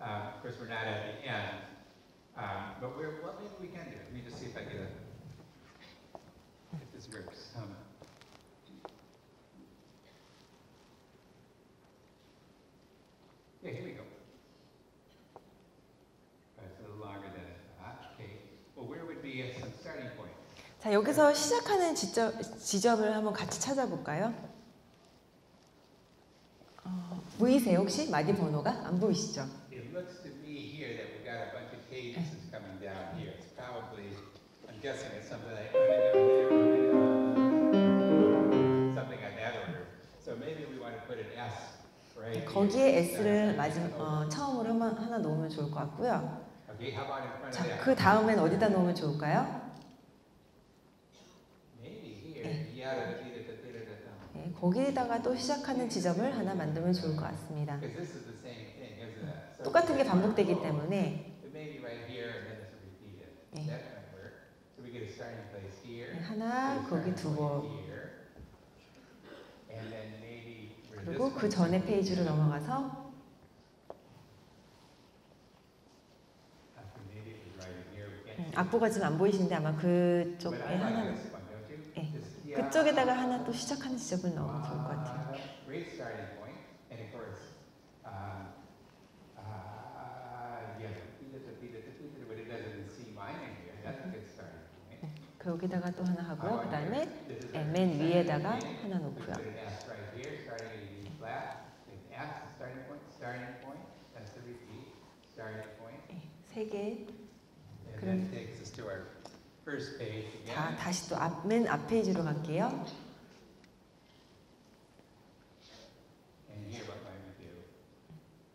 of course we're not at the end, but what maybe we can do. Let me just see if I get if this works. Yeah, here we go. It's a little longer than I thought. Okay. Well, where would be some starting point? 자, 여기서 시작하는 지점을 한번 같이 찾아볼까요? 보이세요 혹시? 마디 번호가? 안 보이시죠? It looks to me here that we've got a bunch of cadences coming down here. It's probably, I'm guessing it's something like something like that order. So maybe we want to put an S right. 거기에 S를 처음으로 하나 놓으면 좋을 것 같고요. Okay, how about in front of 자, that? 그 다음엔 어디다 놓으면 좋을까요? Maybe here. 네, 거기에다가 또 시작하는 지점을 하나 만들면 좋을 것 같습니다. Because this is the same thing, isn't it? So 똑같은 게 반복되기 때문에 But maybe right here and then it's repeated. 네. That might work. place here. 하나, Put a 거기 starting point 두고. here. And then maybe where 그리고 this 그 one's 전에 supposed to 페이지로 be, 넘어가서 maybe it was right in here. We can't see it. 악보가 지금 안 보이시는데 아마 그쪽에 But I like 하나, this one, don't you? 예. Just, 그쪽에다가 하나 또 시작하는 지점을 넣으면 좋을 것 같아요. Great starting point. And of course, but it doesn't in C minor here. That's a good starting point. 거기다가 또 하나 하고요. 그 다음에 This is our 맨 starting 위에다가 point. 하나 We 놓고요. put an F right here, starting at E flat. An F, starting point, starting point. That's the repeat, starting point. 세 개. And then it takes us to our first page 자, again. 다시 또 맨 앞 페이지로 갈게요. And here what might we do?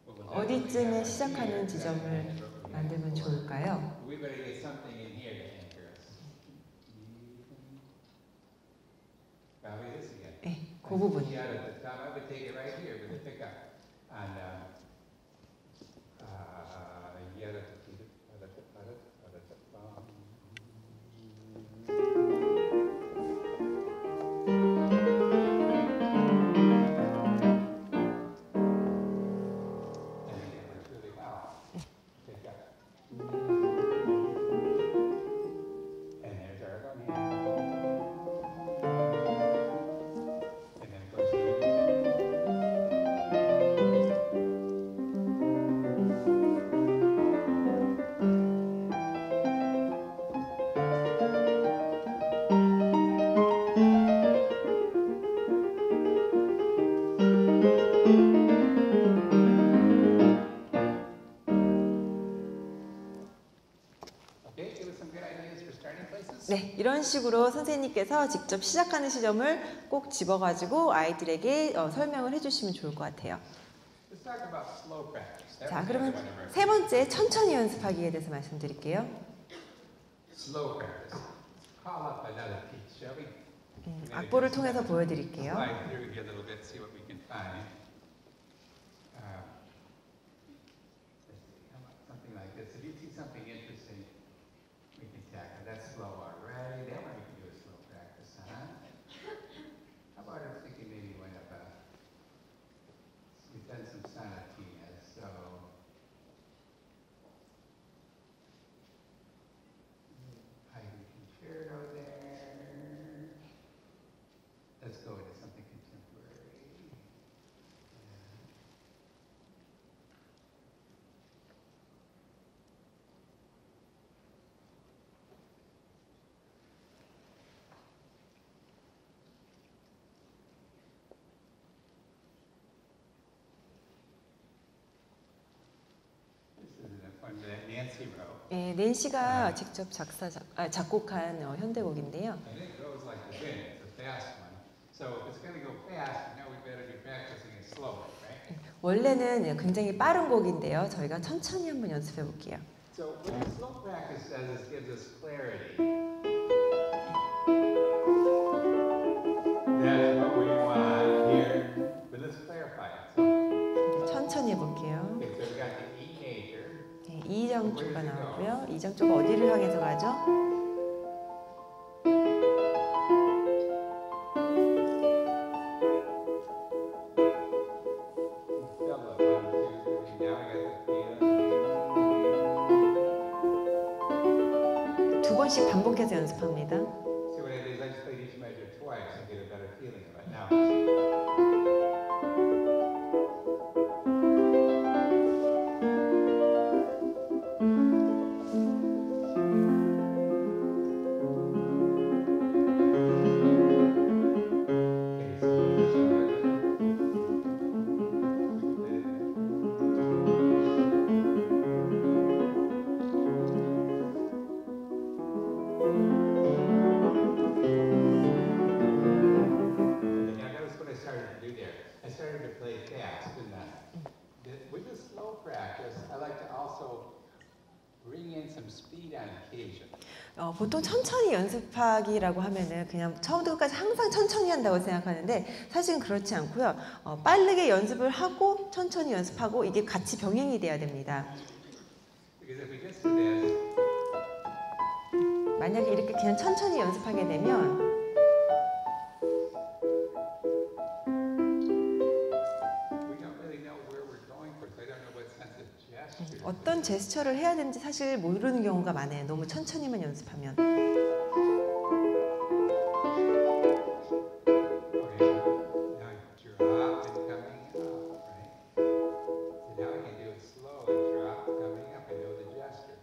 What would that 어디쯤에 look like? 시작하는 Here, 지점을 that's what we 만들면 have for. 좋을까요? We better get something in here to anchor us. Probably this again. 네, 그 부분. Yeah, at the top, I would take it right here with the pickup. And, and it works really well. Pick up. And there's our one hand. And then of course, okay, give us some good ideas for starting places. 네, 이런 식으로 선생님께서 직접 시작하는 시점을 꼭 집어가지고 아이들에게 설명을 해주시면 좋을 것 같아요. Let's talk about slow practice. That 자, was 그러면 one of our 세 번째 천천히 연습하기에 대해서 말씀드릴게요. slow practice. Call up another piece, shall we? 악보를 통해서 보여드릴게요. Slide through here a little bit, see what we can find. Let's see, how about something like this? If you see something interesting, we can tackle. That's slow already. That one we can do a slow practice, huh? How about I'm thinking maybe one of we've done some sonatinas, so Haydn concerto there. Let's go into something contemporary. This is one that Nancy wrote. 네, 낸시가 직접 작곡한 현대곡인데요. And it goes like the wind. It's a fast one. So if it's going to go fast, we know we better be practicing it slowly, right? 원래는 굉장히 빠른 곡인데요. 저희가 천천히 한번 연습해 볼게요. So what the slow practice does is gives us clarity. That's what we want here. But let's clarify it. So, 천천히 해볼게요. okay, so we've got the E major. 네, 2정 조가 나오고요. 2정 조가 어디를 향해서 가죠? Double it. 1, 2, 3. Now we got the 두 번씩 반복해서 연습합니다. See what I did is I just played each measure twice and get a better feeling of it. Now, okay, so yeah, that was what I started to do there. I started to play fast, didn't I? With the slow practice, I like to also bring in some speed on occasion. 보통 천천히 연습하기라고 하면은 그냥 처음부터 끝까지 항상 천천히 한다고 생각하는데 사실은 그렇지 않고요. 빠르게 연습을 하고 천천히 연습하고 이게 같이 병행이 돼야 됩니다. Because if we just do this, 만약에 이렇게 그냥 천천히 연습하게 되면 We don't really know where we're going for, so I don't know what sense of gesture. 어떤 제스처를 해야 되는지 사실 모르는 경우가 많아요. 너무 천천히만 연습하면. Okay, now drop and coming up, right? So now we can do it slow and drop, coming up, and know the gesture.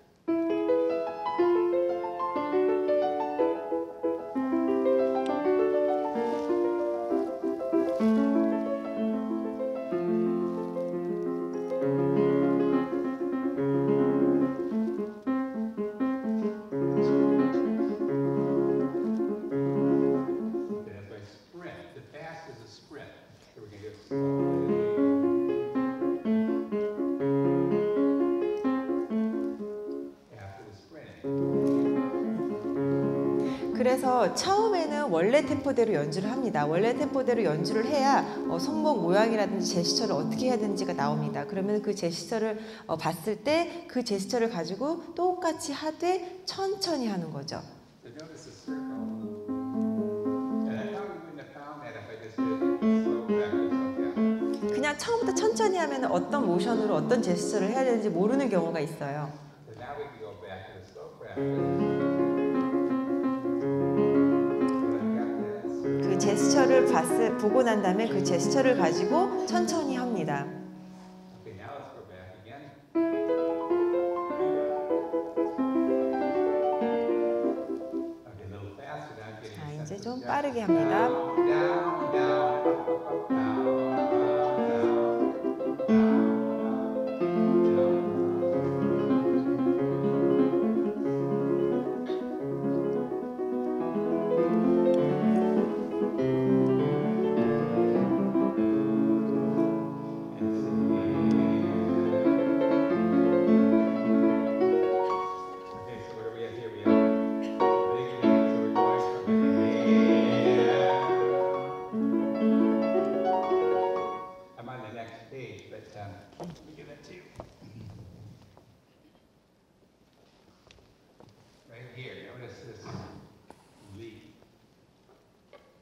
Okay, that's why sprint. The fast is a sprint. So we're gonna do it slowly. After the sprinting. 그래서 처음에는 원래 템포대로 연주를 합니다. 원래 템포대로 연주를 해야 손목 모양이라든지 제스처를 어떻게 해야 되는지가 나옵니다. 그러면 그 제스처를 봤을 때 그 제스처를 가지고 똑같이 하되 천천히 하는 거죠. So notice the circle. And I probably wouldn't have found that if I just did slow practice like that. 그냥 처음부터 천천히 하면 어떤 모션으로 어떤 제스처를 해야 되는지 모르는 경우가 있어요. So now we can go back to the slow practice. But I've got this. 그 제스처를 보고 난 다음에 그 제스처를 가지고 천천히 합니다. Okay, now let's go back again. Okay, a little faster now. I'm getting 자, a 이제 sense 좀 of 빠르게 gesture. 합니다. Down, down, down, up, up, up, down, down, Okay, so what do we have here? We have big D, so we're going from I'm on the next page, but let me give that to you. Right here, notice this lead.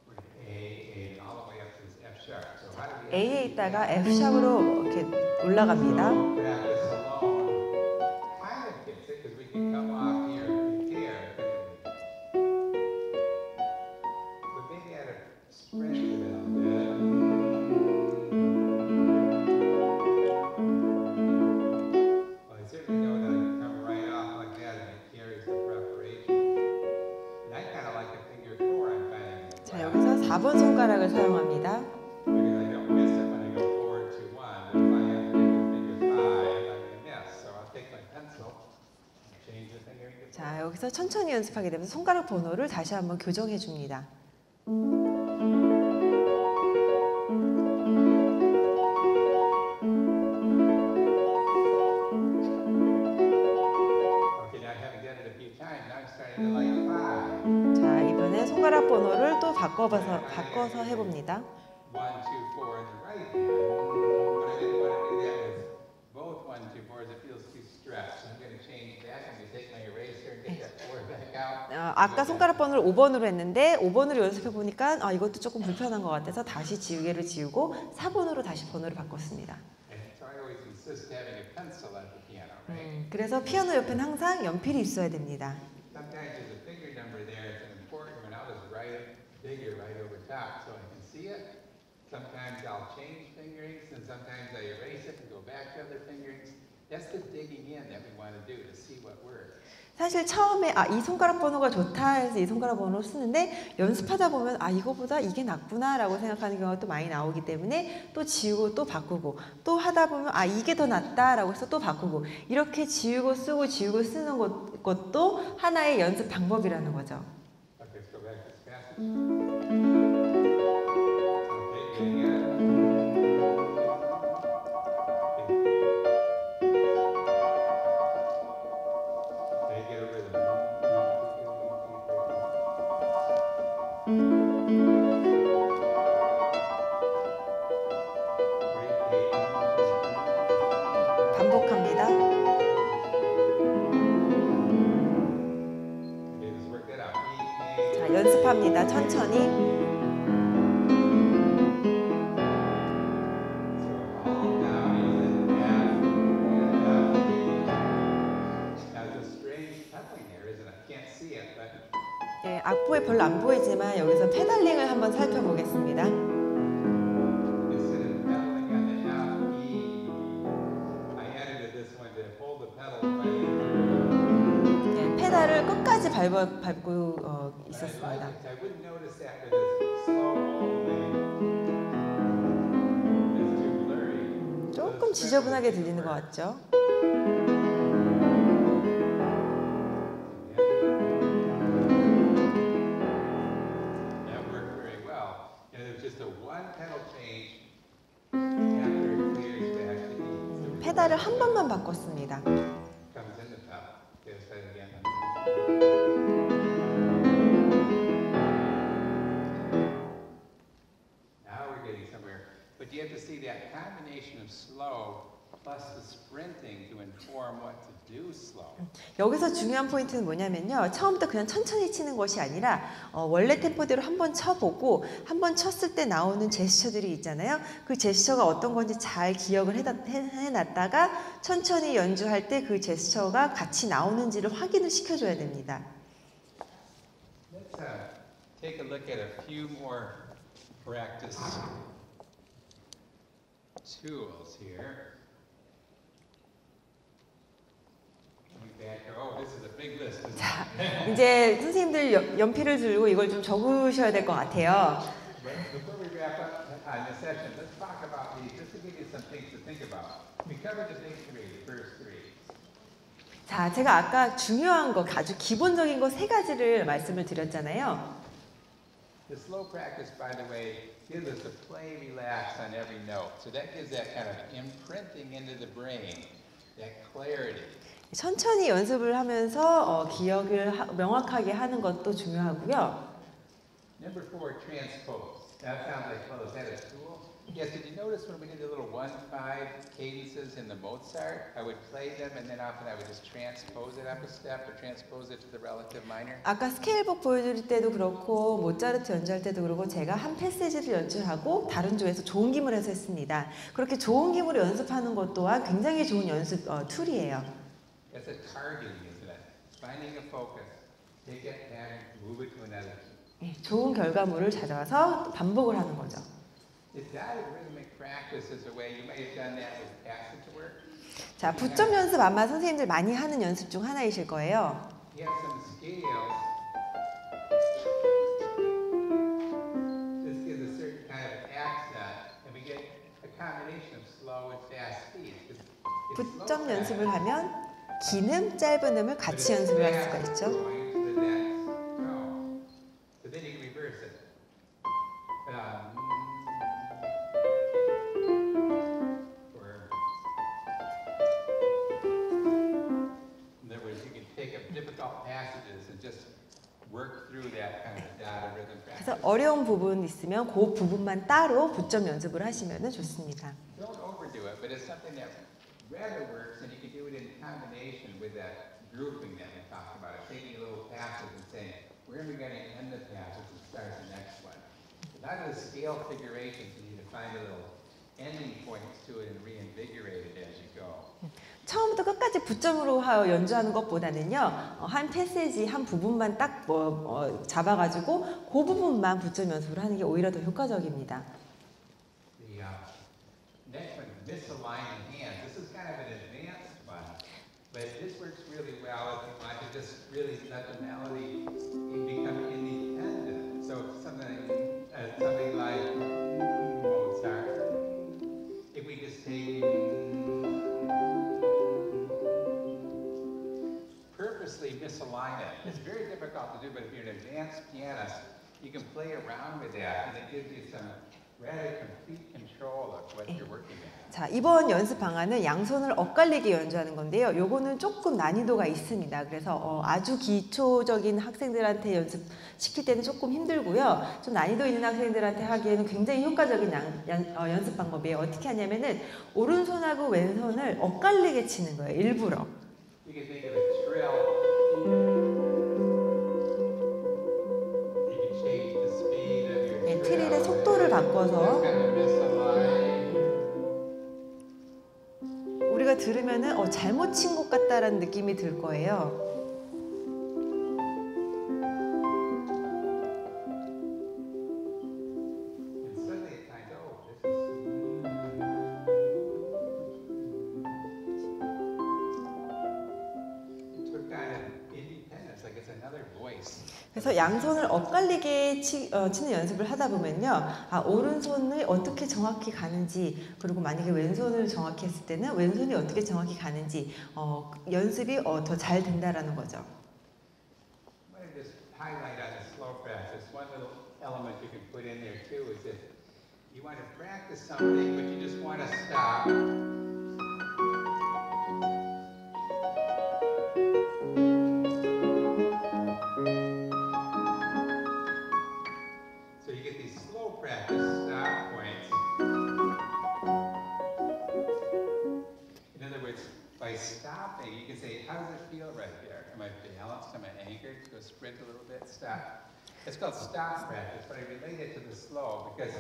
We're A, and all the way up to this F sharp. So how do we A에 있다가 F 샵으로 이렇게 올라갑니다. So practice alone kind of gets it because we can come off here and prepare, couldn't we? But maybe add a sprint to it a bit. Well, I certainly know that I can come right off like that and it carries the preparation. And I kind of like the figure 4 I'm finding. 자, 여기서 4번 손가락을 사용합니다. Because I don't miss it when I go forward to 1. But if I have to do figure 5, I'm going to miss. So I'll take my pencil and change the fingering to 자, 여기서 천천히 연습하게 되면서 손가락 번호를 다시 한번 교정해 줍니다. Okay, now having done it a few times, now I'm starting to like 5. 자, 이번에 손가락 번호를 또 바꿔서 해봅니다. 1, 2, 4 in the right hand. But I didn't want to do that with both 1, 2, 4s. It feels too stretched. So I'm going to change that. I'm going to take my eraser and get that 4 back out. 아까 손가락 번호를 5번으로 했는데 5번으로 연습해 보니까 이것도 조금 불편한 것 같아서 다시 지우개를 지우고 4번으로 다시 번호를 바꿨습니다. And so I always insist having a pencil at the piano, right? 그래서 피아노 옆에는 항상 연필이 있어야 됩니다. Sometimes there's a figure number there. It's an important one. I'll just write a figure right over top so I can see it. Sometimes I'll change fingerings, and sometimes I erase it and go back to other fingerings. That's the digging in that we want to do to see what works. 사실 처음에 이 손가락 번호가 좋다 해서 이 손가락 번호를 쓰는데 연습하다 보면 이거보다 이게 낫구나라고 생각하는 경우가 또 많이 나오기 때문에 또 지우고 또 바꾸고 또 하다 보면 이게 더 낫다라고 해서 또 바꾸고 이렇게 지우고 쓰고 지우고 쓰는 것도 하나의 연습 방법이라는 거죠. Okay, let's go back to this passage. Okay, getting it. Okay, get a rhythm. 반복합니다. Okay, this works 보겠습니다. 천천히. So all down is an F and F. Now there's a strange pedaling here, isn't it? Can't see it, but 예, 악보에 별로 안 보이지만 여기서 페달링을 한번 살펴보겠습니다. instead of pedaling on the F, E, I edited this one to hold the pedal right. 예, 페달을 끝까지 밟고 But I like 있었습니다. it. I wouldn't notice that with this slow all the way. It's too blurry. 조금 지저분하게 들리는 것 같죠? That worked very well. And there's just a one pedal change after it clears back to E. So it 페달을 한 번만 바꿨습니다. comes in the pedal. Okay, let's try it again. Now we're getting somewhere. But you have to see that combination of slow plus the sprinting to inform what to do slow. 여기서 중요한 포인트는 뭐냐면요. 처음부터 그냥 천천히 치는 것이 아니라 원래 템포대로 한번 쳐보고 한번 쳤을 때 나오는 제스처들이 있잖아요. 그 제스처가 어떤 건지 잘 기억을 해놨다가 천천히 연주할 때 그 제스처가 같이 나오는지를 확인을 시켜줘야 됩니다. Let's take a look at a few more practice tools here. Going back to, oh, this is a big list. Isn't 자, it? 이제 선생님들 연필을 들고 이걸 좀 적으셔야 될 것 같아요. But before we wrap up on this session, let's talk about these, just to give you some things to think about. We covered the big three, the first three. 자, 제가 아까 중요한 거, 아주 기본적인 거 세 가지를 말씀을 드렸잖아요. The slow practice, by the way, gives us a play, relax on every note. So that gives that kind of imprinting into the brain, that clarity. 천천히 연습을 하면서 기억을 명확하게 하는 것도 중요하고요. Number 4, transpose. That sounds like, well, is that a tool? Yes, did you notice when we did the little 1-5 cadences in the Mozart? I would play them and then often I would just transpose it up a step or transpose it to the relative minor. 아까 스케일북 보여드릴 때도 그렇고 모차르트 연주할 때도 그렇고 제가 한 패시지를 연주하고 다른 조에서 좋은 기물 해서 했습니다. 그렇게 좋은 기물을 연습하는 것 또한 굉장히 좋은 연습 툴이에요. It's a targeting, isn't it? Finding a focus, take it and move it to another key. 예, 좋은 결과물을 찾아와서 반복을 하는 거죠. The guided rhythmic practice is a way you may have done that with passage work. 자, 부점 연습 아마 선생님들 많이 하는 연습 중 하나이실 거예요. You have some scales. This gives a certain kind of accent, and we get a combination of slow and fast speeds. It's slow 부점 fast, 연습을 하면 긴 음, 짧은 음을 but 같이 it's 연습을 할 fast 수가 있죠. going to the next tone. So then you can reverse it. Or in other words, you can take up difficult passages and just work through that kind of data rhythm 그래서 practice. 어려운 부분 있으면 그 부분만 따로 부점 연습을 하시면 좋습니다. Don't overdo it, but it's something that rather works, and you can do it in combination with that grouping that we talked about. Taking a little passage and saying, where are we going to end the passage and start the next one? Not as scale figurations, you need to find a little ending points to it and reinvigorate it as you go. 처음부터 끝까지 부점으로 연주하는 것보다는요, 한 패시지 한 부분만 딱 잡아가지고 그 부분만 부점 연습을 하는 게 오히려 더 효과적입니다. The next one, misaligning hands. This is kind of an advanced one, but this works really well if you want to just really let the melody become independent. So something like Mozart. If we just take purposely misalign it, it's very difficult to do, but if you're an advanced pianist, you can play around with that, and it gives you some rather complete control of what you're working at. 자, 이번 연습 방안은 양손을 엇갈리게 연주하는 건데요. 요거는 조금 난이도가 있습니다. 그래서 아주 기초적인 학생들한테 연습시킬 때는 조금 힘들고요. 좀 난이도 있는 학생들한테 하기에는 굉장히 효과적인 연습 방법이에요. 어떻게 하냐면은 오른손하고 왼손을 엇갈리게 치는 거예요. 일부러. You can think of a trill. You can change 바꿔서 That's gonna misalign. 우리가 들으면은 잘못 친 것 같다라는 느낌이 들 거예요. And suddenly it finds, oh, this is. It took kind of independence, like it's another voice. 그래서 양손을 엇갈리게 치는 연습을 하다 보면요. 오른손을 어떻게 정확히 가는지, 그리고 만약에 왼손을 정확히 했을 때는 왼손이 어떻게 정확히 가는지 연습이 더 잘 된다라는 거죠. I'm going to just highlight on the slow practice. One little element you can put in there too is that you want to practice something, but you just want to stop. So you get these slow practice stop points. In other words, by stopping, you can say, how does it feel right there? Am I balanced? Am I anchored? Go sprint a little bit, stop. It's called stop practice, but I relate it to the slow because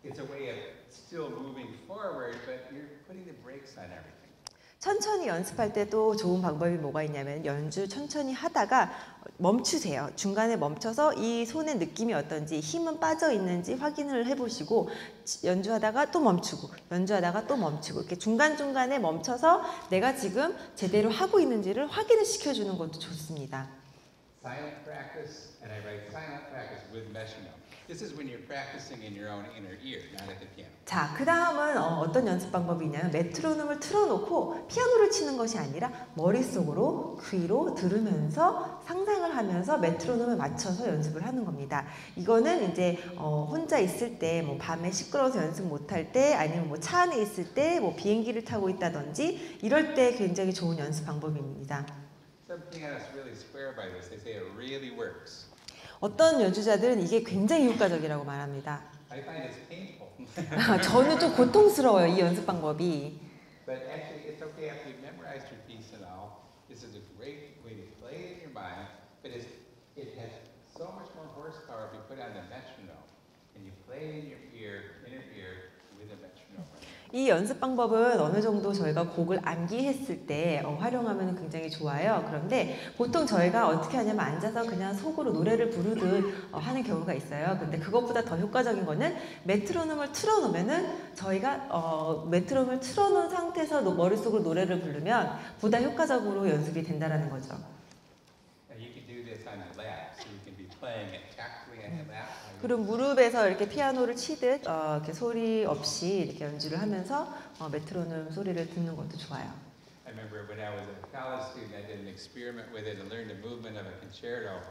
it's a way of still moving forward, but you're putting the brakes on everything. 천천히 연습할 때 또 좋은 방법이 뭐가 있냐면 연주 천천히 하다가 멈추세요. 중간에 멈춰서 이 손의 느낌이 어떤지, 힘은 빠져 있는지 확인을 해보시고 연주하다가 또 멈추고 연주하다가 또 멈추고 이렇게 중간중간에 멈춰서 내가 지금 제대로 하고 있는지를 확인을 시켜주는 것도 좋습니다. Silent practice, and I write silent practice with metronome. This is when you're practicing in your own inner ear, not at the piano. 자, 그 다음은 어떤 연습 방법이 있냐면 메트로놈을 틀어놓고 피아노를 치는 것이 아니라 머릿속으로 귀로 들으면서 상상을 하면서 메트로놈에 맞춰서 연습을 하는 겁니다. 이거는 이제 혼자 있을 때 뭐 밤에 시끄러워서 연습 못할 때 아니면 뭐 차 안에 있을 때 뭐 비행기를 타고 있다든지 이럴 때 굉장히 좋은 연습 방법입니다. Some pianists really swear by this. They say it really works. 어떤 연주자들은 이게 굉장히 효과적이라고 말합니다. I find it's painful. 저는 좀 고통스러워요, 이 연습 방법이. But actually, it's okay after you've memorized your piece and all. This is a great way to play it in your mind, but it has so much more horsepower if you put on the metronome and you play it in your inner ear with a metronome. 이 연습 방법은 어느 정도 저희가 곡을 암기했을 때 활용하면 굉장히 좋아요. 그런데 보통 저희가 어떻게 하냐면 앉아서 그냥 속으로 노래를 부르듯 하는 경우가 있어요. 근데 그것보다 더 효과적인 거는 메트로놈을 틀어놓으면은 저희가 메트로놈을 틀어놓은 상태에서 머릿속으로 노래를 부르면 보다 효과적으로 연습이 된다라는 거죠. And you can do this on your lap, so you can be playing it tactfully on your lap. 그리고 무릎에서 이렇게 피아노를 치듯 이렇게 소리 없이 이렇게 연주를 하면서 메트로놈 소리를 듣는 것도 좋아요. I remember when I was a college student, I did an experiment with it and learned the movement of a concerto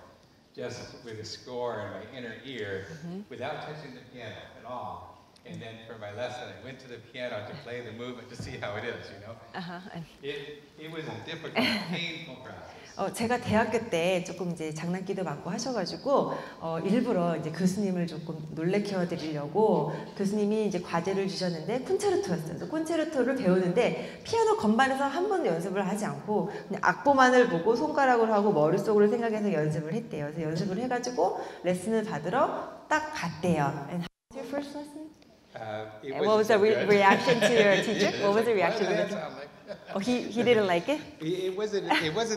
just with a score in my inner ear without touching the piano at all. And then for my lesson, I went to the piano to play the movement to see how it is, you know. It was a difficult, painful process. 제가 대학교 때 조금 이제 장난기도 많고 하셔가지고 일부러 이제 교수님을 조금 놀래켜 드리려고 교수님이 이제 과제를 주셨는데 콘체르토였어요. 그래서 콘체르토를 배우는데 피아노 건반에서 한 번도 연습을 하지 않고 그냥 악보만을 보고 손가락으로 하고 머릿속으로 생각해서 연습을 했대요. 그래서 연습을 해가지고 레슨을 받으러 딱 갔대요. And how was your first lesson? What was the reaction to your teacher? What was the reaction of the teacher? He didn't like it? It wasn't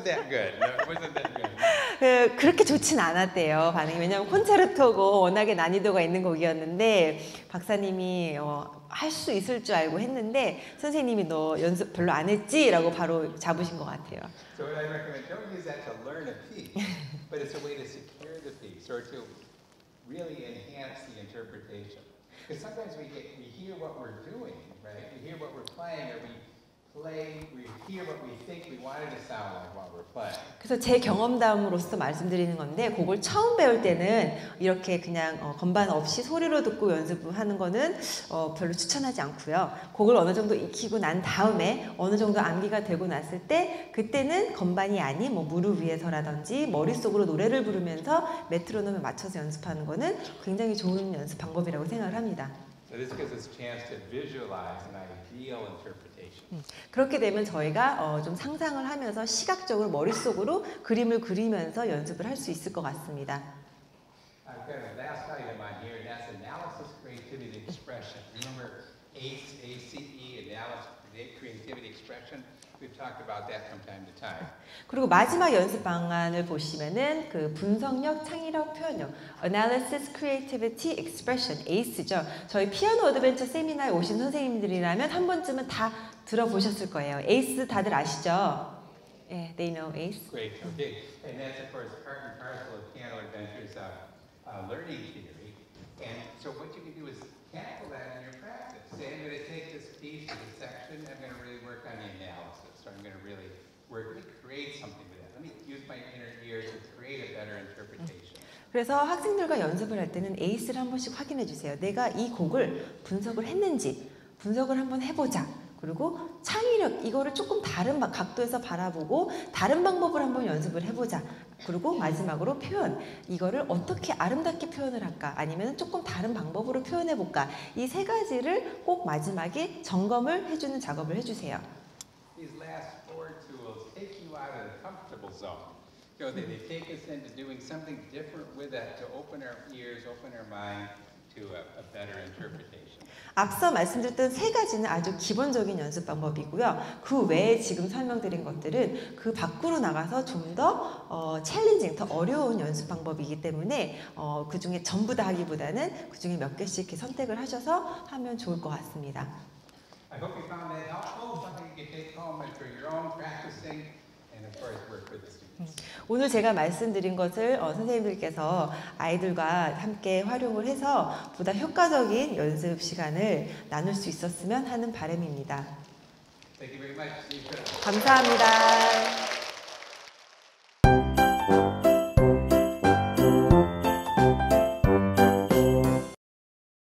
that good. No, it wasn't that good. 그렇게 좋진 않았대요, 반응이. 왜냐하면 콘체르토고 워낙에 난이도가 있는 곡이었는데 박사님이 할 수 있을 줄 알고 했는데 선생님이 너 연습 별로 안 했지? 라고 바로 잡으신 것 같아요. So what I recommend, don't use that to learn a piece, but it's a way to secure the piece or to really enhance the interpretation. Because sometimes we hear what we're doing, right? We hear what we're playing, or we hear what we think we want it to sound like while we're playing. 그래서 제 경험담으로서 말씀드리는 건데 곡을 처음 배울 때는 이렇게 그냥 건반 없이 소리로 듣고 연습하는 거는 별로 추천하지 않고요. 곡을 어느 정도 익히고 난 다음에 어느 정도 암기가 되고 났을 때 그때는 건반이 아닌 뭐 무릎 위에서라든지 머릿속으로 노래를 부르면서 메트로놈에 맞춰서 연습하는 거는 굉장히 좋은 연습 방법이라고 생각을 합니다. So this gives us a chance to visualize an ideal interpretation. 그렇게 되면 저희가 좀 상상을 하면서 시각적으로 머릿속으로 그림을 그리면서 연습을 할 수 있을 것 같습니다. I've got a last item on here, and that's analysis creativity. ACE, analysis, creativity, expression. We've talked about that from time to time. 그리고 마지막 연습 방안을 보시면은 그 분석력, 창의력, 표현력, Analysis, Creativity, Expression, ACE죠. 저희 피아노 어드벤처 세미나에 오신 선생님들이라면 한 번쯤은 다 들어보셨을 거예요. ACE 다들 아시죠? 예, they know ACE. Great, okay. And that's, of course, part and parcel of Piano Adventures learning theory. And so what you can do is tackle that in your practice. Say, I'm going to take this piece of the section, I'm going to really work on the analysis. So I'm going to really create something with that. Let me use my inner ear to create a better interpretation. 그래서 학생들과 연습을 할 때는 에이스를 한 번씩 확인해 주세요. 내가 이 곡을 분석을 했는지 분석을 한번 해보자. 그리고 창의력, 이거를 조금 다른 각도에서 바라보고 다른 방법을 한번 연습을 해보자. 그리고 마지막으로 표현, 이거를 어떻게 아름답게 표현을 할까? 아니면 조금 다른 방법으로 표현해볼까? 이 세 가지를 꼭 마지막에 점검을 해주는 작업을 해주세요. These last four tools take you out of the comfortable zone. So they take us into doing something different with that to open our ears, open our mind to a better interpretation. 앞서 말씀드렸던 세 가지는 아주 기본적인 연습 방법이고요. 그 외에 지금 설명드린 것들은 그 밖으로 나가서 좀 더 챌린징, 더 어려운 연습 방법이기 때문에 그 중에 전부 다 하기보다는 그 중에 몇 개씩 이렇게 선택을 하셔서 하면 좋을 것 같습니다. I hope you found that helpful, something you can take home and for your own practicing, and of course work with the students. 오늘 제가 말씀드린 것을 선생님들께서 아이들과 함께 활용을 해서 보다 효과적인 연습 시간을 나눌 수 있었으면 하는 바람입니다. Thank you very much. 감사합니다.